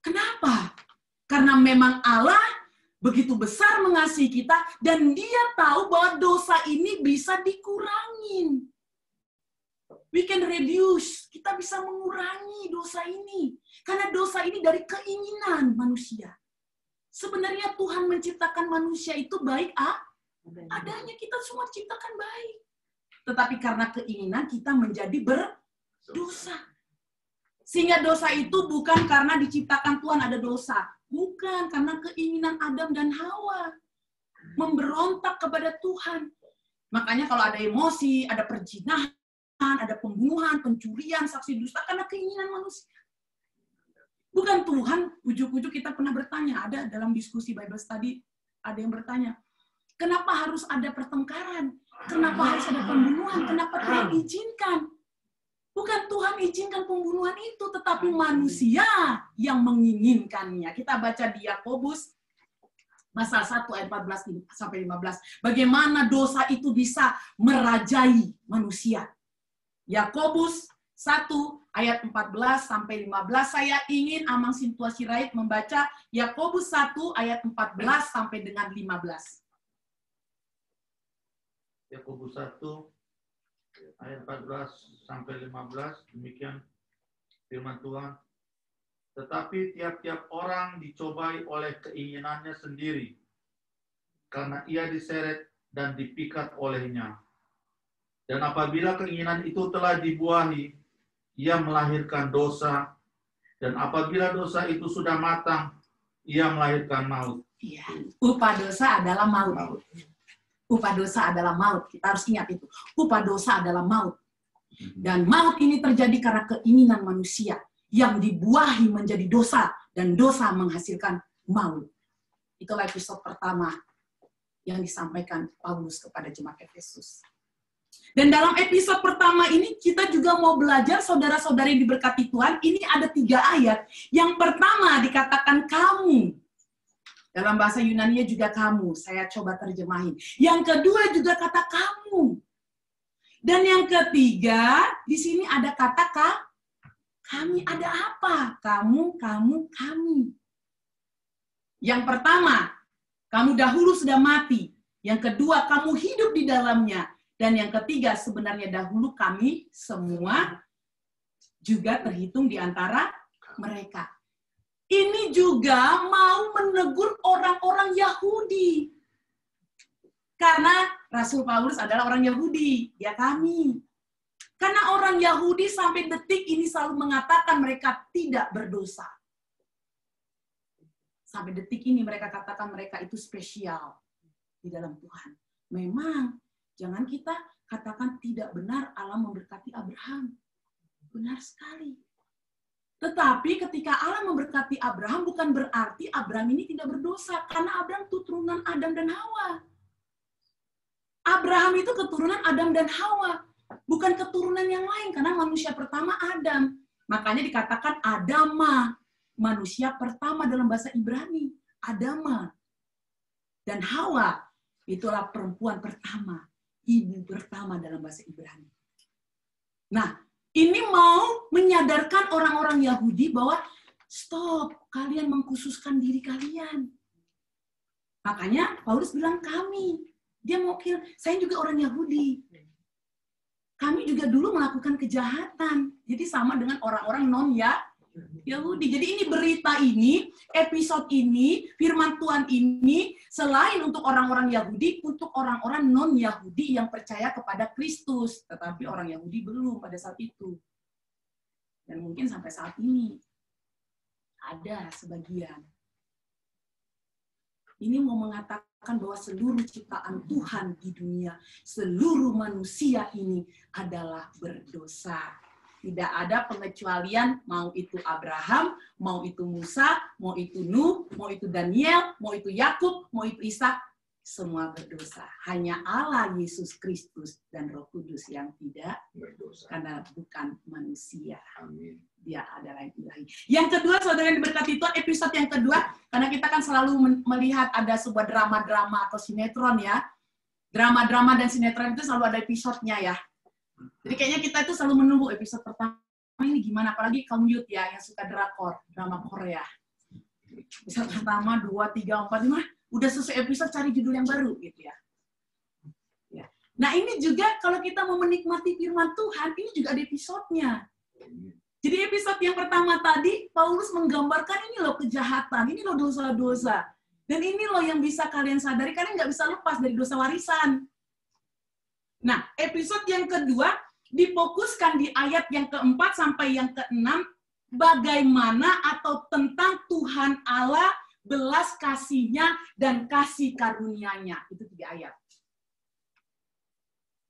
Kenapa? Karena memang Allah begitu besar mengasihi kita dan dia tahu bahwa dosa ini bisa dikurangin. We can reduce, kita bisa mengurangi dosa ini. Karena dosa ini dari keinginan manusia. Sebenarnya Tuhan menciptakan manusia itu baik adanya, kita semua diciptakan baik. Tetapi karena keinginan kita menjadi berdosa. Sehingga dosa itu bukan karena diciptakan Tuhan ada dosa. Bukan, karena keinginan Adam dan Hawa. Memberontak kepada Tuhan. Makanya kalau ada emosi, ada perzinahan, ada pembunuhan, pencurian, saksi dusta, karena keinginan manusia. Bukan Tuhan, ujuk-ujuk kita pernah bertanya, ada dalam diskusi Bible Study, ada yang bertanya, kenapa harus ada pertengkaran? Kenapa harus ada pembunuhan? Kenapa Tuhan izinkan? Bukan Tuhan izinkan pembunuhan itu, tetapi manusia yang menginginkannya. Kita baca di Yakobus, pasal 1 ayat 14 sampai 15. Bagaimana dosa itu bisa merajai manusia. Yakobus 1 ayat 14 sampai 15. Saya ingin Amang Sintua Sirait membaca Yakobus 1 ayat 14 sampai dengan 15. Yakobus 1 ayat 14 sampai 15, demikian firman Tuhan. Tetapi tiap-tiap orang dicobai oleh keinginannya sendiri, karena ia diseret dan dipikat olehnya. Dan apabila keinginan itu telah dibuahi, ia melahirkan dosa. Dan apabila dosa itu sudah matang, ia melahirkan maut. Iya. Upah dosa adalah maut. Upah dosa adalah maut. Kita harus ingat itu. Upah dosa adalah maut. Dan maut ini terjadi karena keinginan manusia yang dibuahi menjadi dosa. Dan dosa menghasilkan maut. Itulah episode pertama yang disampaikan Paulus kepada jemaat Efesus. Dan dalam episode pertama ini kita juga mau belajar, saudara-saudari yang diberkati Tuhan, ini ada 3 ayat. Yang pertama dikatakan kamu. Dalam bahasa Yunani juga kamu, saya coba terjemahin. Yang kedua juga kata kamu. Dan yang ketiga, di sini ada kata kami. Ada apa? Kamu, kami. Yang pertama, kamu dahulu sudah mati. Yang kedua, kamu hidup di dalamnya. Dan yang ketiga, sebenarnya dahulu kami semua juga terhitung di antara mereka. Ini juga mau menegur orang-orang Yahudi. Karena Rasul Paulus adalah orang Yahudi, dia kami. Karena orang Yahudi sampai detik ini selalu mengatakan mereka tidak berdosa. Sampai detik ini mereka katakan mereka itu spesial di dalam Tuhan. Memang, jangan kita katakan tidak benar Allah memberkati Abraham. Benar sekali. Tetapi ketika Allah memberkati Abraham, bukan berarti Abraham ini tidak berdosa. Karena Abraham itu keturunan Adam dan Hawa. Abraham itu keturunan Adam dan Hawa. Bukan keturunan yang lain. Karena manusia pertama Adam. Makanya dikatakan Adama. Manusia pertama dalam bahasa Ibrani. Adama. Dan Hawa. Itulah perempuan pertama. Ibu pertama dalam bahasa Ibrani. Nah, ini mau menyadarkan orang-orang Yahudi bahwa stop, kalian mengkhususkan diri kalian. Makanya Paulus bilang kami. Dia mau kill, saya juga orang Yahudi. Kami juga dulu melakukan kejahatan. Jadi sama dengan orang-orang non-Yahudi. Jadi ini berita ini, episode ini, firman Tuhan ini, selain untuk orang-orang Yahudi, untuk orang-orang non-Yahudi yang percaya kepada Kristus. Tetapi orang Yahudi belum pada saat itu. Dan mungkin sampai saat ini, ada sebagian. Ini mau mengatakan bahwa seluruh ciptaan Tuhan di dunia, seluruh manusia ini adalah berdosa. Tidak ada pengecualian, mau itu Abraham, mau itu Musa, mau itu Nuh, mau itu Daniel, mau itu Yakub, mau itu Ishak, semua berdosa. Hanya Allah Yesus Kristus dan Roh Kudus yang tidak berdosa, karena bukan manusia. Amin. Dia adalah ilahi. Yang kedua, saudara yang diberkati Tuhan, episode yang kedua, karena kita kan selalu melihat ada sebuah drama-drama atau sinetron ya. Drama-drama dan sinetron itu selalu ada episodenya ya. Jadi kayaknya kita itu selalu menunggu episode pertama ini gimana, apalagi kaum youth ya yang suka drakor, drama Korea. Episode pertama, 2, 3, 4, 5, udah selesai episode cari judul yang baru gitu ya. Nah ini juga kalau kita mau menikmati firman Tuhan, ini juga ada episodenya. Jadi episode yang pertama tadi, Paulus menggambarkan ini loh kejahatan, ini loh dosa-dosa. Dan ini loh yang bisa kalian sadari, kalian nggak bisa lepas dari dosa warisan. Nah, episode yang kedua difokuskan di ayat yang keempat sampai yang keenam, bagaimana atau tentang Tuhan Allah, belas kasih-Nya dan kasih karunia-Nya. Itu 3 ayat.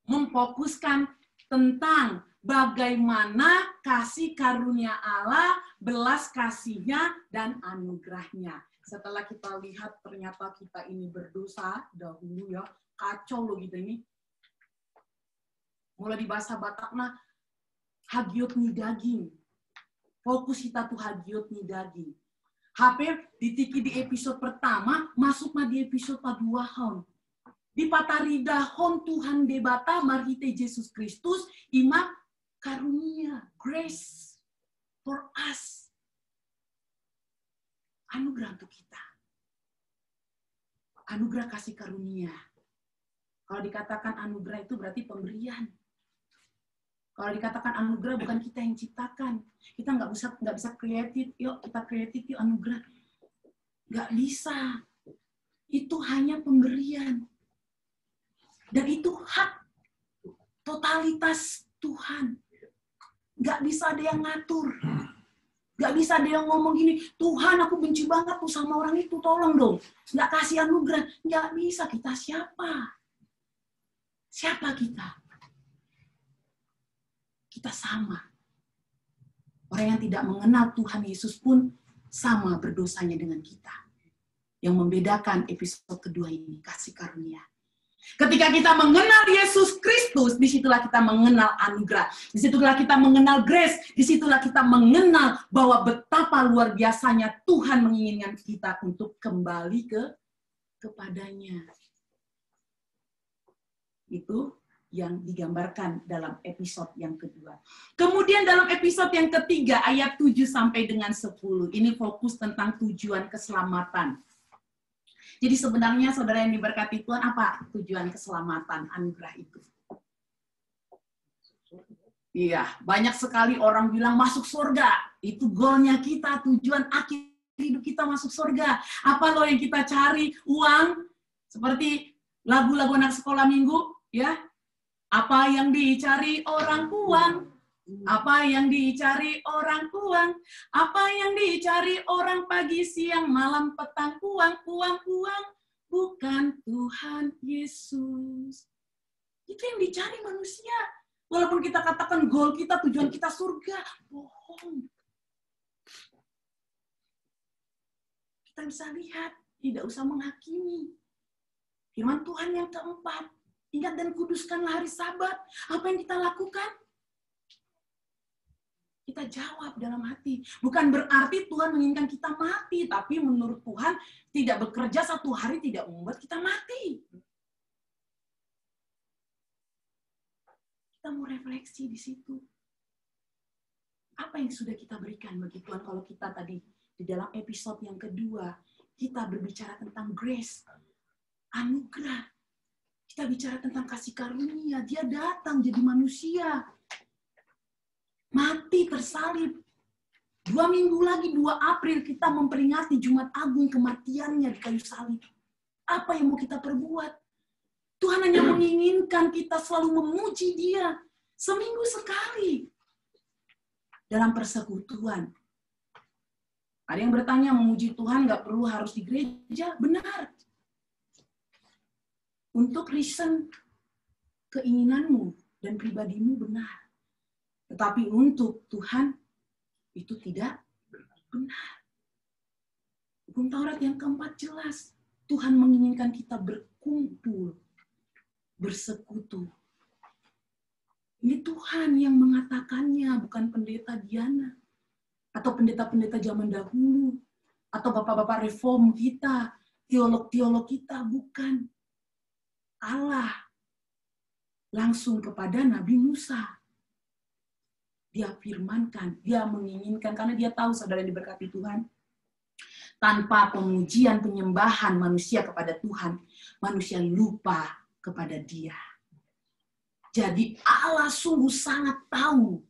Memfokuskan tentang bagaimana kasih karunia Allah, belas kasih-Nya dan anugerah-Nya. Setelah kita lihat ternyata kita ini berdosa dahulu ya, kacau loh gitu ini. Mulai di bahasa Batakna, hagiot ni daging. Fokus kita tuh hagiot ni daging. HP ditiki di episode pertama, masuk di episode kedua hon. Di patarida hon Tuhan debata marhite Yesus Kristus, ima karunia, grace for us. Anugerah untuk kita. Anugerah kasih karunia. Kalau dikatakan anugerah itu berarti pemberian. Kalau dikatakan anugerah bukan kita yang ciptakan. Kita nggak bisa kreatif. Yuk kita kreatif yuk anugerah. Nggak bisa. Itu hanya pemberian. Dan itu hak. totalitas Tuhan. Nggak bisa ada yang ngatur. Nggak bisa ada yang ngomong gini, Tuhan aku benci banget tuh sama orang itu, tolong dong. Nggak kasih anugerah. Nggak bisa. Kita siapa? Siapa kita? Kita sama. Orang yang tidak mengenal Tuhan Yesus pun sama berdosanya dengan kita. Yang membedakan episode kedua ini, kasih karunia. Ketika kita mengenal Yesus Kristus, disitulah kita mengenal anugerah. Disitulah kita mengenal grace. Disitulah kita mengenal bahwa betapa luar biasanya Tuhan menginginkan kita untuk kembali kepadanya. Itu yang digambarkan dalam episode yang kedua. Kemudian dalam episode yang ketiga, ayat 7 sampai dengan 10. Ini fokus tentang tujuan keselamatan. Jadi sebenarnya saudara yang diberkati Tuhan, apa tujuan keselamatan anugerah itu? Iya, banyak sekali orang bilang masuk surga. Itu goalnya kita, tujuan akhir hidup kita masuk surga. Apa loh yang kita cari? Uang, seperti lagu-lagu anak sekolah minggu, ya. Apa yang dicari orang uang? Apa yang dicari orang uang? Apa yang dicari orang pagi, siang, malam, petang? Uang, uang, uang. Bukan Tuhan Yesus. Itu yang dicari manusia. Walaupun kita katakan goal kita, tujuan kita surga. Bohong. Kita bisa lihat. Tidak usah menghakimi. Firman Tuhan yang keempat. Ingat dan kuduskanlah hari Sabat. Apa yang kita lakukan? Kita jawab dalam hati. Bukan berarti Tuhan menginginkan kita mati, tapi menurut Tuhan tidak bekerja satu hari tidak membuat kita mati. Kita mau refleksi di situ. Apa yang sudah kita berikan bagi Tuhan kalau kita tadi di dalam episode yang kedua kita berbicara tentang grace, anugerah. Kita bicara tentang kasih karunia. Dia datang jadi manusia. Mati tersalib. 2 minggu lagi, 2 April, kita memperingati Jumat Agung kematiannya di kayu salib. Apa yang mau kita perbuat? Tuhan hanya menginginkan kita selalu memuji Dia. Seminggu sekali. Dalam persekutuan. Ada yang bertanya, memuji Tuhan nggak perlu harus di gereja. Benar. Untuk reason keinginanmu dan pribadimu benar. Tetapi untuk Tuhan, itu tidak benar. Hukum Taurat yang keempat jelas. Tuhan menginginkan kita berkumpul, bersekutu. Ini Tuhan yang mengatakannya, bukan pendeta Diana. Atau pendeta-pendeta zaman dahulu. Atau bapak-bapak reform kita, teolog-teolog kita, bukan. Allah langsung kepada Nabi Musa. Dia firmankan, dia menginginkan, karena dia tahu saudara yang diberkati Tuhan. Tanpa pemujian, penyembahan manusia kepada Tuhan, manusia lupa kepada Dia. Jadi Allah sungguh sangat tahu.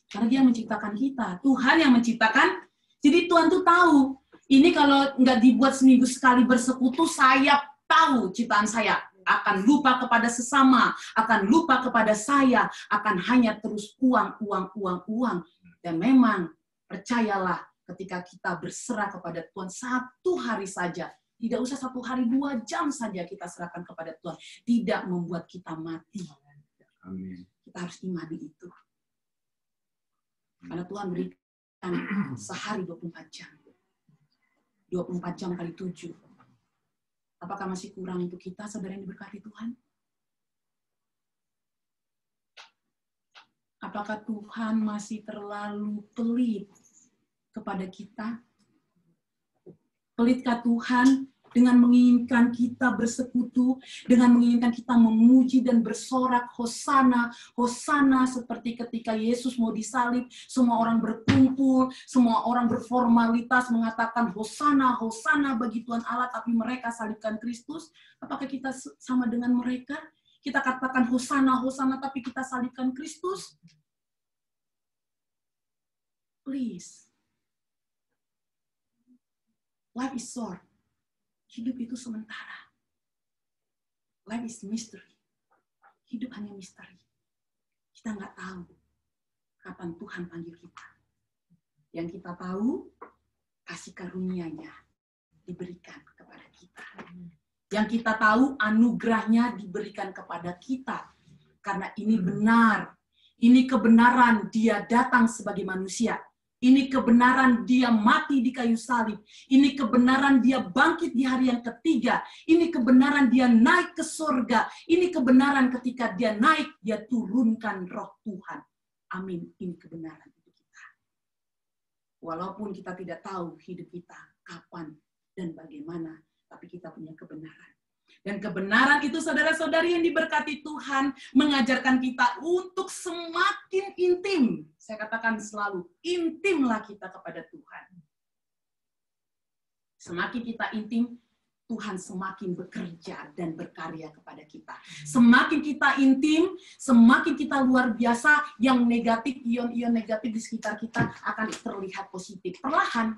Karena Dia menciptakan kita. Tuhan yang menciptakan. Jadi Tuhan tuh tahu. Ini kalau nggak dibuat seminggu sekali bersekutu, saya tahu ciptaan saya. Akan lupa kepada sesama, akan lupa kepada saya, akan hanya terus uang. Dan memang, percayalah, ketika kita berserah kepada Tuhan 1 hari saja, tidak usah 1 hari, 2 jam saja kita serahkan kepada Tuhan, tidak membuat kita mati. Amin. Kita harus imani itu. Karena Tuhan berikan sehari 24 jam. 24 jam kali 7. Apakah masih kurang untuk kita, saudara yang diberkati Tuhan? Apakah Tuhan masih terlalu pelit kepada kita? Pelitkah Tuhan dengan menginginkan kita bersekutu, dengan menginginkan kita memuji dan bersorak, Hosana, Hosana, seperti ketika Yesus mau disalib, semua orang berkumpul, semua orang berformalitas mengatakan Hosana, Hosana bagi Tuhan Allah, tapi mereka salibkan Kristus. Apakah kita sama dengan mereka? Kita katakan Hosana, Hosana, tapi kita salibkan Kristus? Please. Life is short. Hidup itu sementara. Life is mystery. Hidup hanya misteri. Kita nggak tahu kapan Tuhan panggil kita. Yang kita tahu, kasih karunia-Nya diberikan kepada kita. Yang kita tahu, anugerahnya diberikan kepada kita. Karena ini benar. Ini kebenaran dia datang sebagai manusia. Ini kebenaran dia mati di kayu salib. Ini kebenaran dia bangkit di hari yang ketiga. Ini kebenaran dia naik ke surga. Ini kebenaran ketika dia naik, dia turunkan roh Tuhan. Amin. Ini kebenaran itu kita. Walaupun kita tidak tahu hidup kita kapan dan bagaimana, tapi kita punya kebenaran. Dan kebenaran itu saudara-saudari yang diberkati Tuhan mengajarkan kita untuk semakin intim. Saya katakan selalu, intimlah kita kepada Tuhan. Semakin kita intim, Tuhan semakin bekerja dan berkarya kepada kita. Semakin kita intim, semakin kita luar biasa, yang negatif, ion-ion negatif di sekitar kita akan terlihat positif. Perlahan.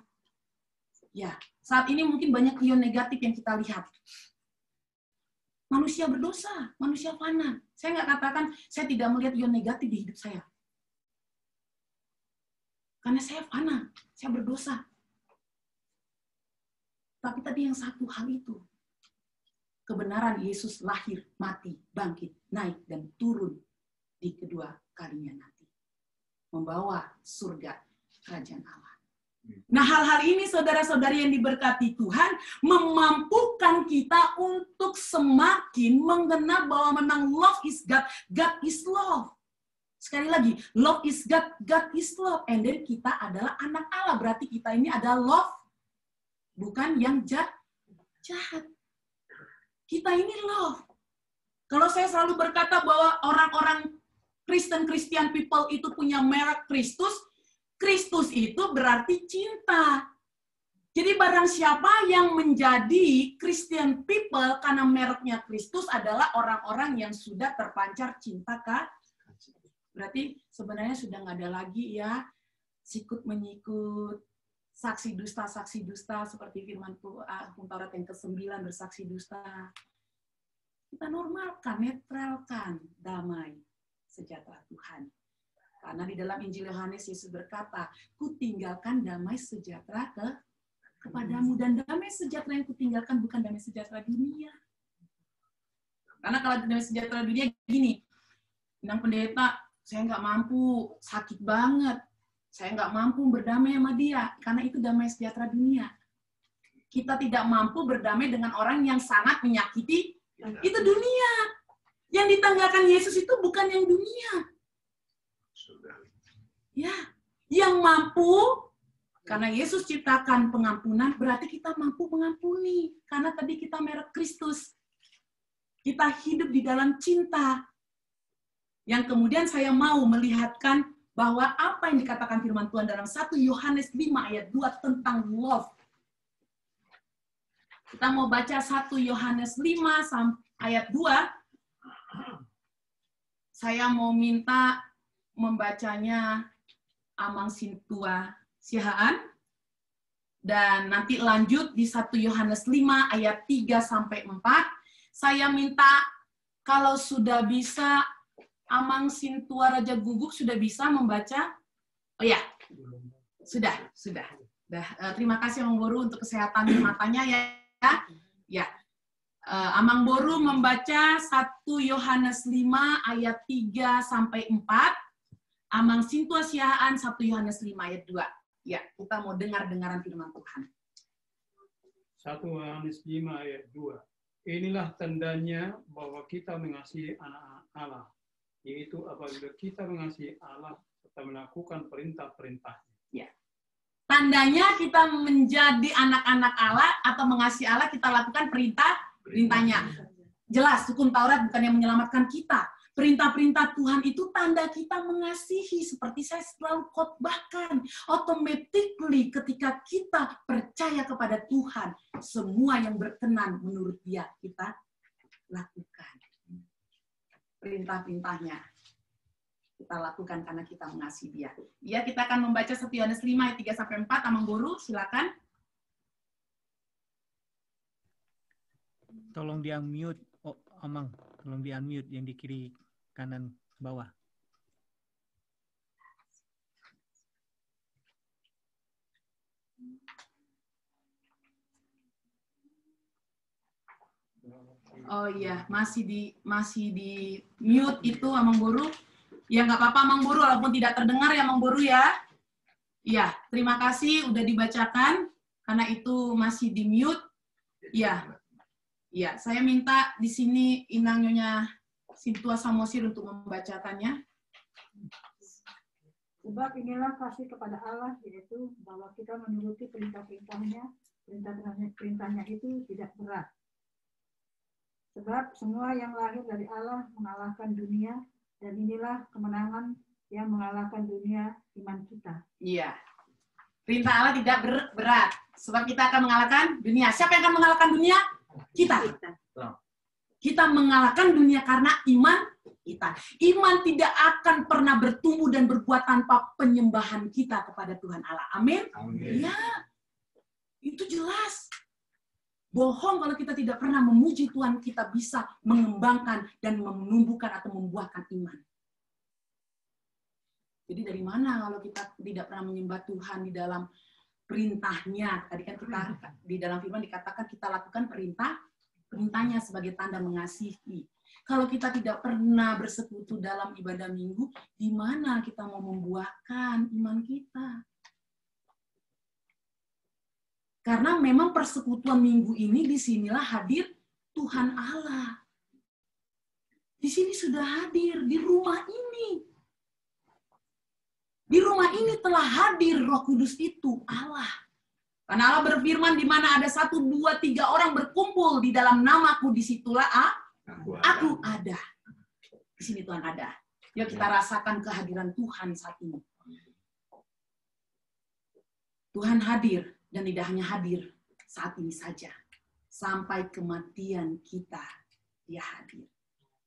Ya, saat ini mungkin banyak ion negatif yang kita lihat. Manusia berdosa, manusia fana. Saya nggak katakan saya tidak melihat ion negatif di hidup saya. Karena saya fana, saya berdosa. Tapi tadi yang satu hal itu, kebenaran Yesus lahir, mati, bangkit, naik, dan turun di kedua kalinya nanti. Membawa surga kerajaan Allah. Nah, hal-hal ini saudara-saudari yang diberkati Tuhan memampukan kita untuk semakin mengenal bahwa memang love is God, God is love. Sekali lagi, love is God, God is love. And then kita adalah anak Allah, berarti kita ini ada love, bukan yang jahat. Kita ini love. Kalau saya selalu berkata bahwa orang-orang Christian people itu punya merek Kristus, Kristus itu berarti cinta. Jadi barang siapa yang menjadi Christian people karena mereknya Kristus adalah orang-orang yang sudah terpancar cinta kah? Berarti sebenarnya sudah nggak ada lagi ya sikut menyikut, saksi dusta seperti firman Taurat yang ke-9 bersaksi dusta. Kita normalkan, netralkan, damai, sejahtera Tuhan. Karena di dalam Injil Yohanes Yesus berkata, kutinggalkan damai sejahtera kepadamu. Dan damai sejahtera yang kutinggalkan bukan damai sejahtera dunia. Karena kalau damai sejahtera dunia gini, Bintang Pendeta, saya nggak mampu, sakit banget. Saya nggak mampu berdamai sama dia. Karena itu damai sejahtera dunia. Kita tidak mampu berdamai dengan orang yang sangat menyakiti, itu dunia. Yang ditanggalkan Yesus itu bukan yang dunia. Ya, yang mampu, karena Yesus ciptakan pengampunan, berarti kita mampu mengampuni. Karena tadi kita merek Kristus. Kita hidup di dalam cinta. Yang kemudian saya mau melihatkan bahwa apa yang dikatakan firman Tuhan dalam 1 Yohanes 5 ayat 2 tentang love. Kita mau baca 1 Yohanes 5 ayat 2. Saya mau minta membacanya Amang Sintua Sihaan. Dan nanti lanjut di 1 Yohanes 5 ayat 3 sampai 4. Saya minta kalau sudah bisa Amang Sintua Raja Guguk sudah bisa membaca. Oh ya. Sudah. Terima kasih Amang Boru untuk kesehatan matanya ya. Ya. Amang Boru membaca 1 Yohanes 5 ayat 3 sampai 4. Amang Sintua Sihaan 1 Yohanes 5 ayat 2. Ya, kita mau dengar-dengaran firman Tuhan. 1 Yohanes 5 ayat 2. Inilah tandanya bahwa kita mengasihi anak Allah, yaitu apabila kita mengasihi Allah serta melakukan perintah-perintahnya. Ya. Tandanya kita menjadi anak-anak Allah atau mengasihi Allah, kita lakukan perintahnya. Jelas, hukum Taurat bukan yang menyelamatkan kita. Perintah-perintah Tuhan itu tanda kita mengasihi. Seperti saya selalu khotbahkan. Automatically ketika kita percaya kepada Tuhan, semua yang berkenan menurut Dia kita lakukan. Perintah-perintahnya kita lakukan karena kita mengasihi Dia. Ya, kita akan membaca 1 Yohanes 5 ayat 3 sampai 4. Amang Guru, silakan. Tolong di-unmute, Amang. Tolong di-unmute yang di kiri kanan bawah. Oh iya, masih di mute itu Amang Boru. Ya nggak apa-apa Amang Boru, walaupun tidak terdengar ya Amang Boru ya. Iya, terima kasih udah dibacakan karena itu masih di mute. Iya. Iya, saya minta di sini Inang Nyonya Sintua Samosir untuk membacakannya. Sebab inilah kasih kepada Allah, yaitu bahwa kita menuruti perintah-perintahnya. Perintah-perintahnya itu tidak berat. Sebab semua yang lahir dari Allah mengalahkan dunia, dan inilah kemenangan yang mengalahkan dunia, iman kita. Iya. Perintah Allah tidak berat. Sebab kita akan mengalahkan dunia. Siapa yang akan mengalahkan dunia? Kita. Kita mengalahkan dunia karena iman kita. Iman tidak akan pernah bertumbuh dan berbuat tanpa penyembahan kita kepada Tuhan Allah. Amin? Ya. Itu jelas. Bohong kalau kita tidak pernah memuji Tuhan, kita bisa mengembangkan dan menumbuhkan atau membuahkan iman. Jadi dari mana kalau kita tidak pernah menyembah Tuhan di dalam perintahnya? Tadi kan kita di dalam firman dikatakan kita lakukan perintahnya sebagai tanda mengasihi. Kalau kita tidak pernah bersekutu dalam ibadah minggu, di mana kita mau membuahkan iman kita? Karena memang persekutuan minggu ini disinilah hadir Tuhan Allah. Di sini sudah hadir, di rumah ini. Di rumah ini telah hadir Roh Kudus itu, Allah. Karena Allah berfirman di mana ada 1, 2, 3 orang berkumpul di dalam namaku, disitulah aku ada. Di sini Tuhan ada. Yuk kita rasakan kehadiran Tuhan saat ini. Tuhan hadir. Dan tidak hanya hadir saat ini saja. Sampai kematian kita, dia hadir.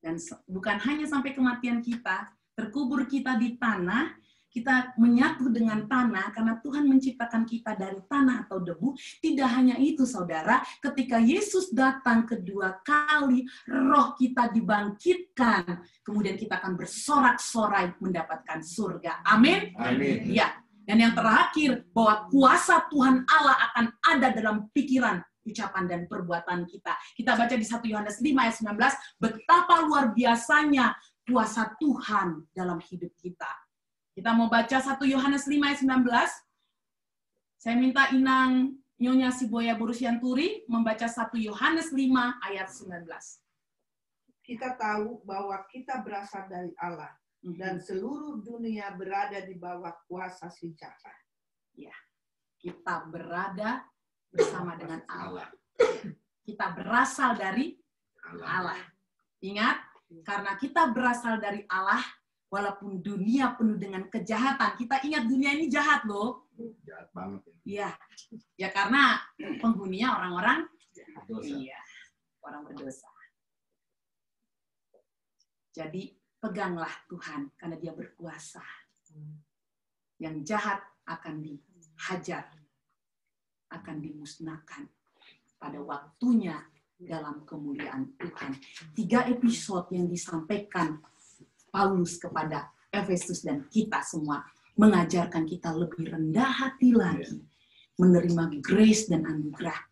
Dan bukan hanya sampai kematian kita, terkubur kita di tanah, kita menyatu dengan tanah, karena Tuhan menciptakan kita dari tanah atau debu. Tidak hanya itu, saudara, ketika Yesus datang kedua kali, roh kita dibangkitkan, kemudian kita akan bersorak-sorai mendapatkan surga. Amin? Amin. Ya. Dan yang terakhir, bahwa kuasa Tuhan Allah akan ada dalam pikiran, ucapan, dan perbuatan kita. Kita baca di 1 Yohanes 5 ayat 19, betapa luar biasanya kuasa Tuhan dalam hidup kita. Kita mau baca 1 Yohanes 5 ayat 19. Saya minta Inang Nyonya Siboya Borusianturi membaca 1 Yohanes 5 ayat 19. Kita tahu bahwa kita berasal dari Allah. Dan seluruh dunia berada di bawah kuasa si jahat. Ya, kita berada bersama dengan Allah. Kita berasal dari Allah. Ingat, karena kita berasal dari Allah, walaupun dunia penuh dengan kejahatan, kita ingat dunia ini jahat loh. Jahat banget. Iya, ya karena penghuninya orang-orang iya, orang berdosa. Jadi peganglah Tuhan, karena dia berkuasa. Yang jahat akan dihajar, akan dimusnahkan pada waktunya dalam kemuliaan Tuhan. 3 episode yang disampaikan Paulus kepada Efesus dan kita semua, mengajarkan kita lebih rendah hati lagi, menerima grace dan anugerah,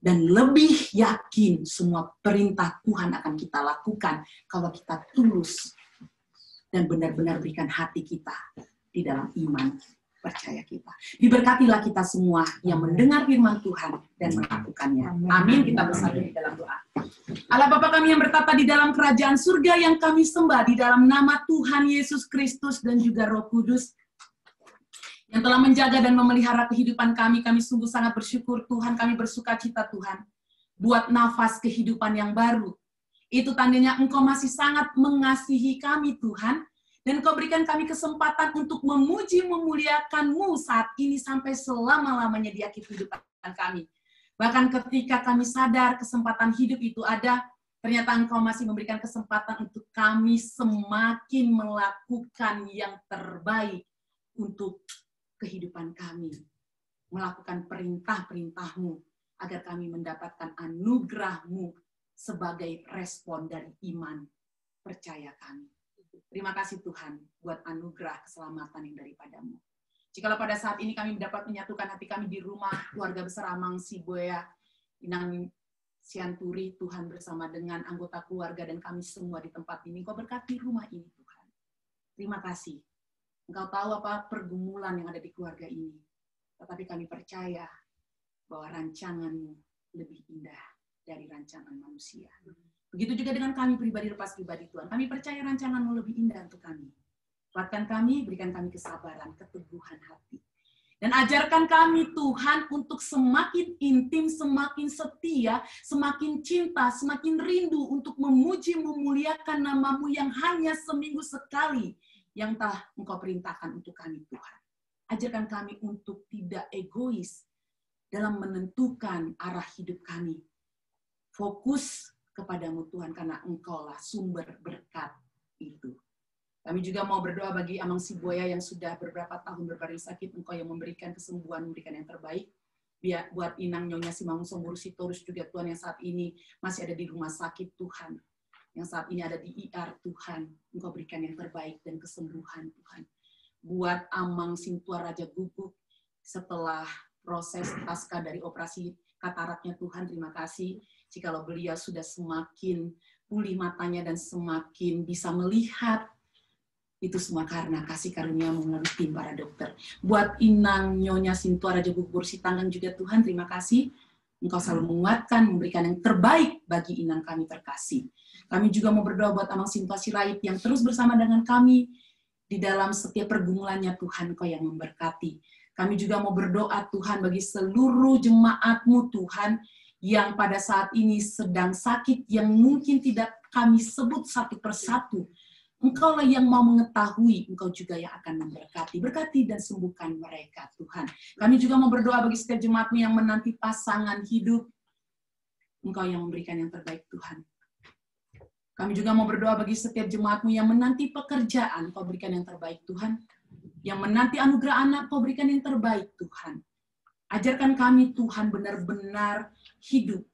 dan lebih yakin semua perintah Tuhan akan kita lakukan kalau kita tulus dan benar-benar berikan hati kita di dalam iman percaya kita. Diberkatilah kita semua yang mendengar firman Tuhan dan melakukannya. Amin. Kita bersatu di dalam doa. Allah Bapa kami yang bertata di dalam kerajaan surga yang kami sembah di dalam nama Tuhan Yesus Kristus dan juga Roh Kudus yang telah menjaga dan memelihara kehidupan kami. Kami sungguh sangat bersyukur Tuhan. Kami bersuka cita Tuhan buat nafas kehidupan yang baru. Itu tandanya Engkau masih sangat mengasihi kami, Tuhan. Dan Engkau berikan kami kesempatan untuk memuji, memuliakan-Mu saat ini sampai selama-lamanya di akhir kehidupan kami. Bahkan ketika kami sadar kesempatan hidup itu ada, ternyata Engkau masih memberikan kesempatan untuk kami semakin melakukan yang terbaik untuk kehidupan kami. Melakukan perintah-perintah-Mu, agar kami mendapatkan anugerah-Mu, sebagai respon dari iman percaya kami. Terima kasih Tuhan buat anugerah keselamatan yang daripada-Mu. Jikalau pada saat ini kami dapat menyatukan hati kami di rumah keluarga besar Amang Siboya, Inang Sianturi, Tuhan bersama dengan anggota keluarga dan kami semua di tempat ini. Engkau berkati rumah ini, Tuhan. Terima kasih. Engkau tahu apa pergumulan yang ada di keluarga ini. Tetapi kami percaya bahwa rancangan-Mu lebih indah dari rancangan manusia. Begitu juga dengan kami pribadi lepas pribadi, Tuhan. Kami percaya rancangan-Mu lebih indah untuk kami. Kuatkan kami, berikan kami kesabaran, keteguhan hati. Dan ajarkan kami, Tuhan, untuk semakin intim, semakin setia, semakin cinta, semakin rindu untuk memuji, memuliakan nama-Mu yang hanya seminggu sekali yang telah Engkau perintahkan untuk kami, Tuhan. Ajarkan kami untuk tidak egois dalam menentukan arah hidup kami. Fokus kepadamu, Tuhan, karena Engkaulah sumber berkat itu. Kami juga mau berdoa bagi Amang Siboya yang sudah beberapa tahun berbaring sakit. Engkau yang memberikan kesembuhan, memberikan yang terbaik. Biar buat Inang Nyonya Simangun Somburu Sitorus juga, Tuhan, yang saat ini masih ada di rumah sakit, Tuhan. Yang saat ini ada di IR, Tuhan. Engkau berikan yang terbaik dan kesembuhan, Tuhan. Buat Amang Sintua Raja Guguk, setelah proses pasca dari operasi kataraknya, Tuhan, terima kasih. Jikalau beliau sudah semakin pulih matanya dan semakin bisa melihat, itu semua karena kasih karunia melalui tim para dokter. Buat Inang Nyonya Sintua Raja Guguk Sitanggang juga, Tuhan, terima kasih. Engkau selalu menguatkan, memberikan yang terbaik bagi Inang kami terkasih. Kami juga mau berdoa buat Amang Sintua Sirait yang terus bersama dengan kami di dalam setiap pergumulannya, Tuhan, Engkau yang memberkati. Kami juga mau berdoa, Tuhan, bagi seluruh jemaat-Mu, Tuhan, yang pada saat ini sedang sakit, yang mungkin tidak kami sebut satu persatu. Engkaulah yang mau mengetahui, Engkau juga yang akan memberkati. Berkati dan sembuhkan mereka, Tuhan. Kami juga mau berdoa bagi setiap jemaat-Mu yang menanti pasangan hidup. Engkau yang memberikan yang terbaik, Tuhan. Kami juga mau berdoa bagi setiap jemaat-Mu yang menanti pekerjaan. Engkau berikan yang terbaik, Tuhan. Yang menanti anugerah anak, Engkau berikan yang terbaik, Tuhan. Ajarkan kami, Tuhan, benar-benar hidup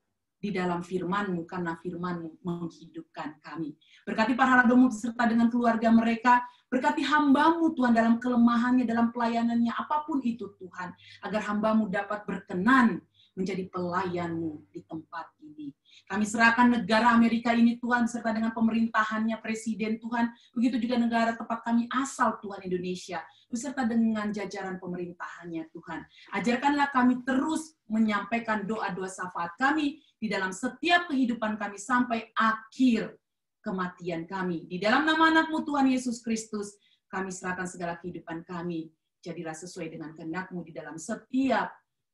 di dalam firman-Mu, karena firman-Mu menghidupkan kami. Berkati para radomu serta dengan keluarga mereka, berkati hamba-Mu, Tuhan, dalam kelemahannya, dalam pelayanannya, apapun itu, Tuhan, agar hamba-Mu dapat berkenan menjadi pelayan-Mu di tempat ini. Kami serahkan negara Amerika ini, Tuhan, serta dengan pemerintahannya, Presiden, Tuhan, begitu juga negara tempat kami asal, Tuhan, Indonesia, beserta dengan jajaran pemerintahannya, Tuhan. Ajarkanlah kami terus menyampaikan doa-doa syafaat kami di dalam setiap kehidupan kami sampai akhir kematian kami. Di dalam nama anak-Mu, Tuhan Yesus Kristus, kami serahkan segala kehidupan kami. Jadilah sesuai dengan kehendak-Mu di dalam setiap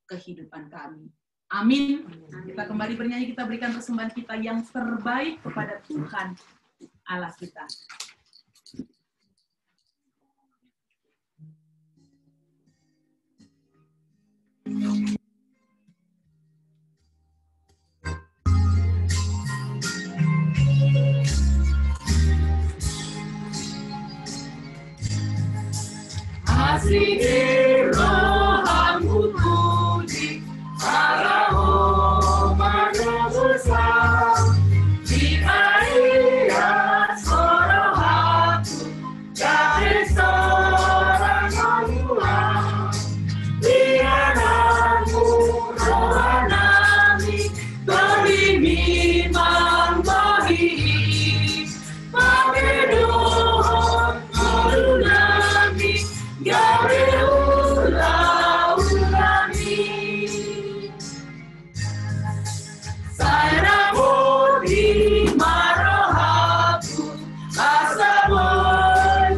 kehidupan kami. Amin. Kita kembali bernyanyi, kita berikan persembahan kita yang terbaik kepada Tuhan Allah kita. Asli rohamu puji para manusia di air sorohaku dari seorang manusia biaramu rohanami berimi mangbahi pakedoh marunami gare ulah-ulami saya bodi marohaku asabon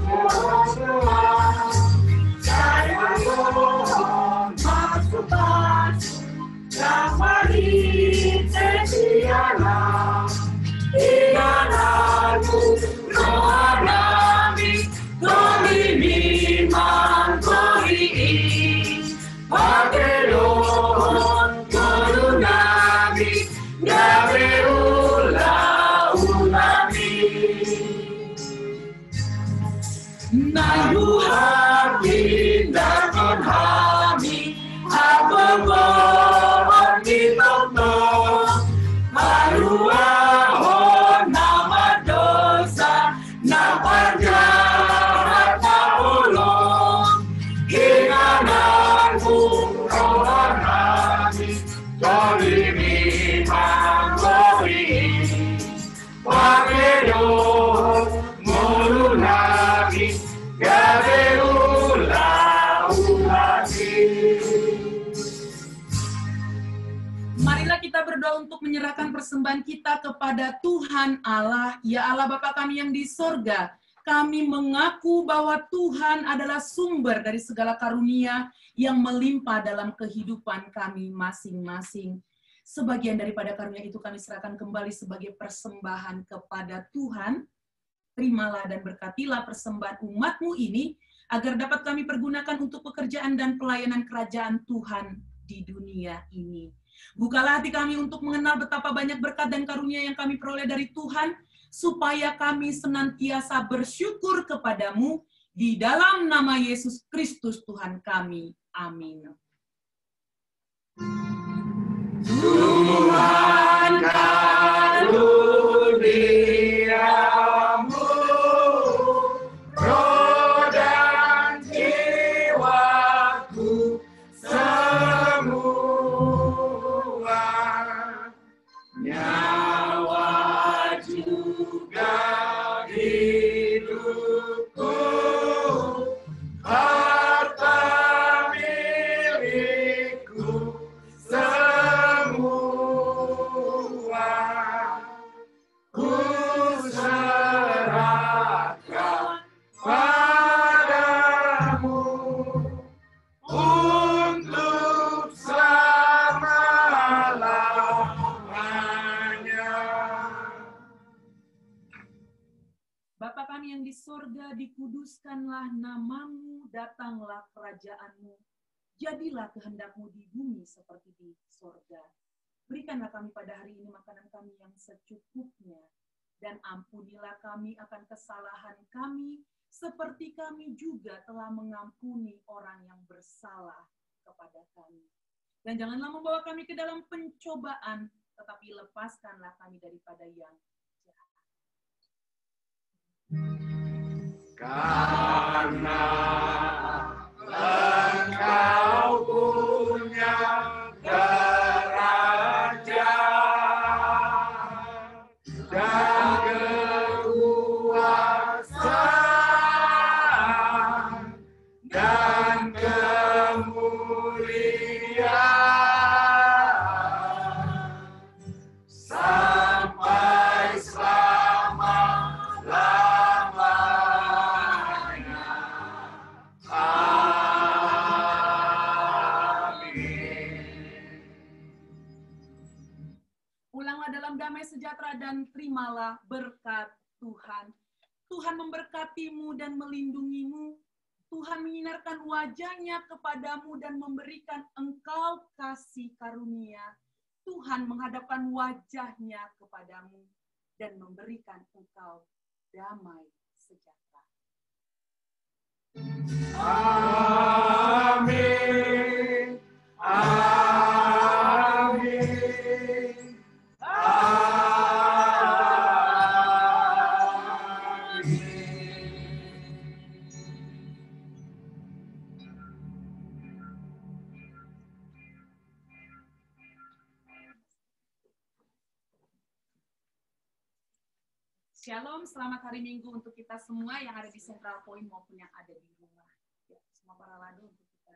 saya mohon masuk Ramari setiana Ianaku rohanami Domi man kohi berdoa untuk menyerahkan persembahan kita kepada Tuhan Allah. Ya Allah Bapa kami yang di sorga, kami mengaku bahwa Tuhan adalah sumber dari segala karunia yang melimpah dalam kehidupan kami masing-masing. Sebagian daripada karunia itu kami serahkan kembali sebagai persembahan kepada Tuhan. Terimalah dan berkatilah persembahan umat-Mu ini, agar dapat kami pergunakan untuk pekerjaan dan pelayanan kerajaan Tuhan di dunia ini. Bukalah hati kami untuk mengenal betapa banyak berkat dan karunia yang kami peroleh dari Tuhan, supaya kami senantiasa bersyukur kepadamu, di dalam nama Yesus Kristus Tuhan kami. Amin. Tuhan karuniamu, roh dan jiwaku semua, nyawa juga hidupku, harta milikku semua, ku serahkan padamu untuk selama-lamanya. Bapa kami yang di sorga, dikuduskanlah namamu, datanglah kerajaanmu. Jadilah kehendak-Mu di bumi seperti di sorga. Berikanlah kami pada hari ini makanan kami yang secukupnya, dan ampunilah kami akan kesalahan kami, seperti kami juga telah mengampuni orang yang bersalah kepada kami. Dan janganlah membawa kami ke dalam pencobaan, tetapi lepaskanlah kami daripada yang jahat. Karena Engkau punya kerajaan dan kekuasaan dan kemuliaan sampai selama-lamanya. Pulanglah dalam damai sejahtera dan terimalah berkat Tuhan. Tuhan memberkatimu dan melindungimu. Tuhan menyinarkan wajahnya kepadamu dan memberikan engkau kasih karunia. Tuhan menghadapkan wajahnya kepadamu dan memberikan engkau damai sejahtera. Amin. Amin. Shalom, selamat hari Minggu untuk kita semua yang ada di Central Point maupun yang ada di rumah. Ya, semua para lado untuk kita.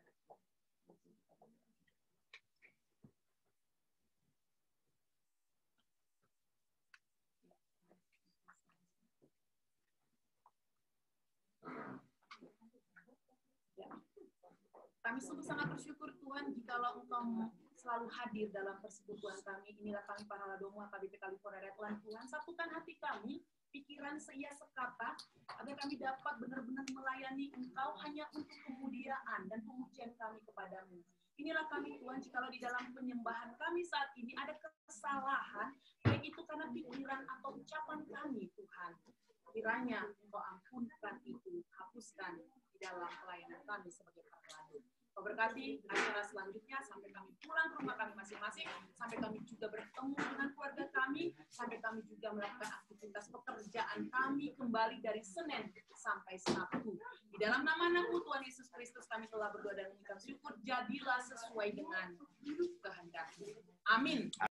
Ya. Kami sungguh sangat bersyukur Tuhan jikalau Engkau selalu hadir dalam persekutuan kami. Inilah kami para ladomu AKBP California Redland. Tuhan, satukan hati kami, pikiran seia sekata, agar kami dapat benar-benar melayani Engkau hanya untuk kemuliaan dan pemujian kami kepadamu. Inilah kami Tuhan, jikalau di dalam penyembahan kami saat ini ada kesalahan, baik itu karena pikiran atau ucapan kami Tuhan. Kiranya Engkau ampunkan itu, hapuskan di dalam pelayanan kami sebagai para lado. Kau berkati acara selanjutnya sampai kami pulang ke rumah kami masing-masing, sampai kami juga bertemu dengan keluarga kami, sampai kami juga melakukan aktivitas pekerjaan kami kembali dari Senin sampai Sabtu. Di dalam nama Anakmu Tuhan Yesus Kristus kami telah berdoa dan mengucap syukur, jadilah sesuai dengan kehendak-Mu. Amin.